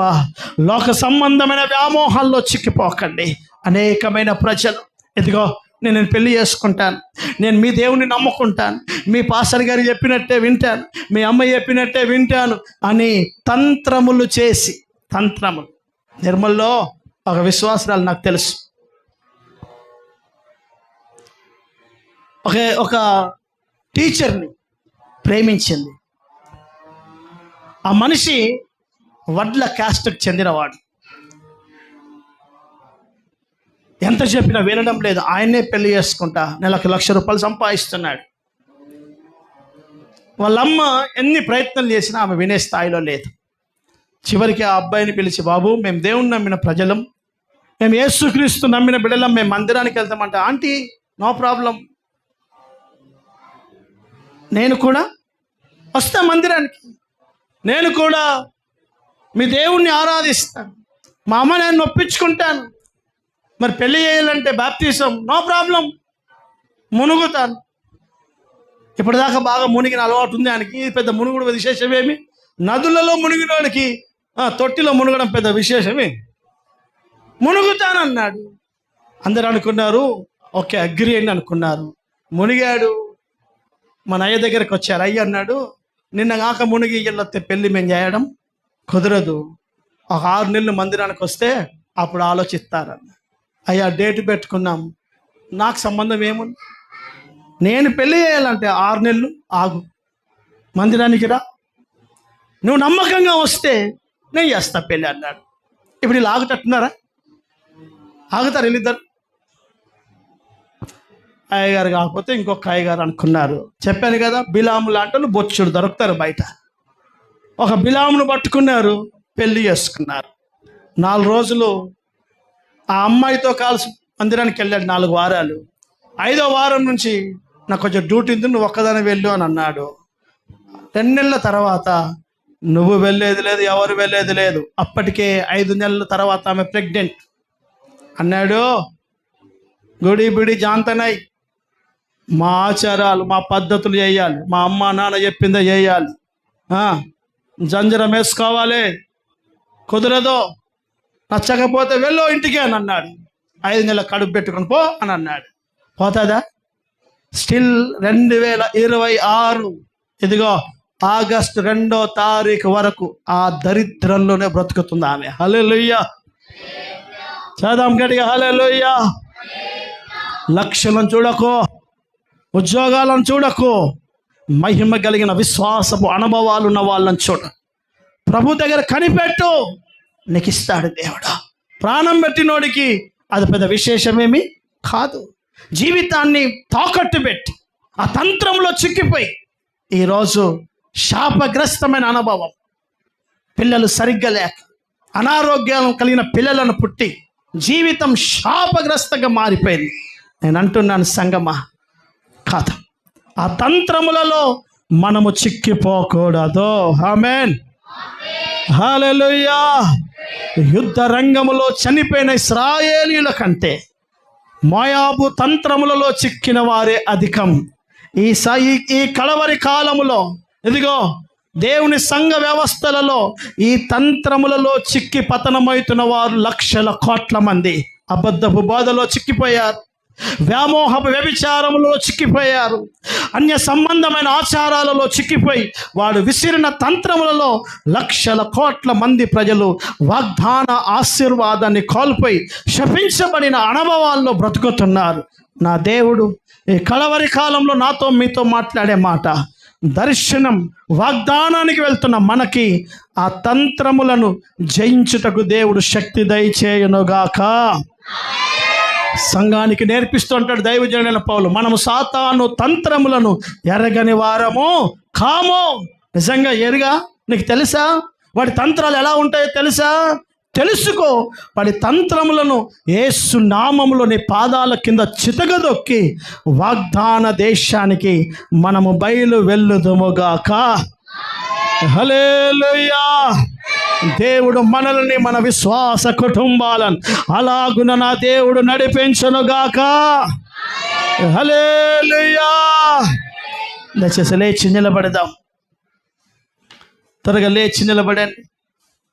లోక సంబంధమైన వ్యామోహాల్లో చిక్కిపోకండి. అనేకమైన ప్రజలు ఇదిగో నేను పెళ్లి చేసుకుంటాను, నేను మీ దేవుని నమ్ముకుంటాను, మీ పాస్టర్ గారు చెప్పినట్టే వింటాను, మీ అమ్మ చెప్పినట్టే వింటాను అని తంత్రములు చేసి, తంత్రములు నిర్మల్లో ఒక విశ్వాసరాలు నాకు తెలుసు. ఒక టీచర్ని ప్రేమించింది. ఆ మనిషి వడ్ల క్యాస్ట్కి చెందినవాడు. ఎంత చెప్పినా వినడం లేదు. ఆయన్నే పెళ్లి చేసుకుంటా నెలకు ₹1,00,000 సంపాదిస్తున్నాడు. వాళ్ళమ్మ ఎన్ని ప్రయత్నాలు చేసినా ఆమె వినే స్థాయిలో లేదు. చివరికి ఆ అబ్బాయిని పిలిచి, బాబు మేము దేవుని నమ్మిన ప్రజలం, మేము యేసుక్రీస్తు నమ్మిన బిడ్డలం, మేము మందిరానికి వెళ్తామంట. ఆంటీ నో ప్రాబ్లం, నేను కూడా వస్తా మందిరానికి, నేను కూడా మీ దేవుణ్ణి ఆరాధిస్తాను, మా అమ్మ నేను నొప్పించుకుంటాను, మరి పెళ్ళి చేయాలంటే బాప్తిజం నో ప్రాబ్లం, మునుగుతాను. ఇప్పటిదాకా బాగా మునిగిన అలవాటు ఉంది ఆయనకి. పెద్ద మునుగుడు విశేషమేమి? నదులలో మునిగినోడికి తొట్టిలో మునగడం పెద్ద విశేషమే. మునుగుతానన్నాడు. అందరు అనుకున్నారు ఓకే అగ్రి అని అనుకున్నారు. మునిగాడు. మన అయ్య దగ్గరికి వచ్చారు. అయ్య అన్నాడు, నిన్న కాక మునిగి ఇళ్ళొస్తే పెళ్ళి మేము చేయడం కుదరదు, ఒక 6 నెలలు మందిరానికి వస్తే అప్పుడు ఆలోచిస్తారన్న. అయ్యా డేట్ పెట్టుకున్నాం, నాకు సంబంధం ఏముంది, నేను పెళ్ళి చేయాలంటే 6 నెలలు ఆగు, మందిరానికి రా, నువ్వు నమ్మకంగా వస్తే నేను చేస్తా పెళ్ళి అన్నాడు. ఇప్పుడు వీళ్ళు ఆగుతట్టున్నారా? ఆగుతారు వీళ్ళిద్దరు. అయ్యగారు కాకపోతే ఇంకొక అయ్యగారు అనుకున్నారు. చెప్పాను కదా, బిలాము లాంటి బొచ్చుడు దొరుకుతారు బయట. ఒక బిలామును పట్టుకున్నారు, పెళ్లి చేసుకున్నారు. 4 రోజులు ఆ అమ్మాయితో కలిసి మందిరానికి వెళ్ళాడు. 4 వారాలు. 5వ వారం నుంచి నాకు కొంచెం డ్యూటీ ఉంది, నువ్వు ఒక్కదాని వెళ్ళు అని అన్నాడు. 2 నెలల తర్వాత నువ్వు వెళ్ళేది లేదు, ఎవరు వెళ్ళేది లేదు. అప్పటికే 5 నెలల తర్వాత ఆమె ప్రెగ్నెంట్. అన్నాడు, గుడి బిడి జాంతనై, మా ఆచారాలు మా పద్ధతులు చేయాలి, మా అమ్మ నాన్న చెప్పిందే చేయాలి, జంజరం వేసుకోవాలి, కుదరదు, నచ్చకపోతే వెళ్ళు ఇంటికి అని అన్నాడు. 5 నెలల కడుపు పెట్టుకొని పో అని అన్నాడు. పోతుందా? స్టిల్ 2026 ఇదిగో ఆగస్టు 2వ తారీఖు వరకు ఆ దరిద్రంలోనే బ్రతుకుతుంది ఆమె. హల్లెలూయా. చదవం గట్టిగా హల్లెలూయా. లక్షలను చూడకు, ఉద్యోగాలను చూడకు, మహిమ కలిగిన విశ్వాసపు అనుభవాలు ఉన్న వాళ్ళని చూడ. ప్రభు దగ్గర కనిపెట్టు, నీకు ఇస్తాడు దేవుడు. ప్రాణం పెట్టినోడికి అది పెద్ద విశేషమేమి కాదు. జీవితాన్ని తాకట్టు పెట్టి ఆ తంత్రంలో చిక్కిపోయి ఈరోజు శాపగ్రస్తమైన అనుభవం, పిల్లలు సరిగ్గా లేక అనారోగ్యం కలిగిన పిల్లలను పుట్టి జీవితం శాపగ్రస్తంగా మారిపోయింది. నేను అంటున్నాను సంగమా, కాదు, ఆ తంత్రములలో మనము చిక్కిపోకూడదు. ఆమేన్, హల్లెలూయా. యుద్ధ రంగములో చనిపోయిన ఇశ్రాయేలీయుల కంటే మోయాబు తంత్రములలో చిక్కిన వారే అధికం. ఈ కడవరి కాలములో ఇదిగో దేవుని సంఘ వ్యవస్థలలో ఈ తంత్రములలో చిక్కి పతనమవుతున్న వారు లక్షల కోట్ల మంది. అబద్ధపు బోధలో చిక్కిపోయారు, వ్యామోహపు వ్యభిచారములో చిక్కిపోయారు, అన్య సంబంధమైన ఆచారాలలో చిక్కిపోయి వాడు విసిరిన తంత్రములలో లక్షల కోట్ల మంది ప్రజలు వాగ్దాన ఆశీర్వాదాన్ని కోల్పోయి శపించబడిన అనుభవాల్లో బ్రతుకుతున్నారు. నా దేవుడు ఈ కడవరి కాలంలో నాతో మీతో మాట్లాడే మాట, దర్శనం వాగ్దానానికి వెళ్తున్న మనకి ఆ తంత్రములను జయించుటకు దేవుడు శక్తి దయచేయునుగాక. సంఘానికి నేర్పిస్తూ ఉంటాడు దైవజనుడైన పౌలు, మనము సాతాను తంత్రములను ఎరగని వారము కాము. నిజంగా ఎరుగా? నీకు తెలుసా వాడి తంత్రాలు ఎలా ఉంటాయో తెలుసా? తెలుసుకో. వాడి తంత్రములను యేసు నామములో నీ పాదాల కింద చితగదొక్కి వాగ్దాన దేశానికి మనము బయలు వెళ్ళుదుముగాక. హల్లెలూయా. దేవుడు మనల్ని మన విశ్వాస కుటుంబాలను అలాగున నా దేవుడు నడిపించునుగాక. హల్లెలూయా. దయచేసి లేచి నిలబడదాం. త్వరగా లేచి నిలబడండి.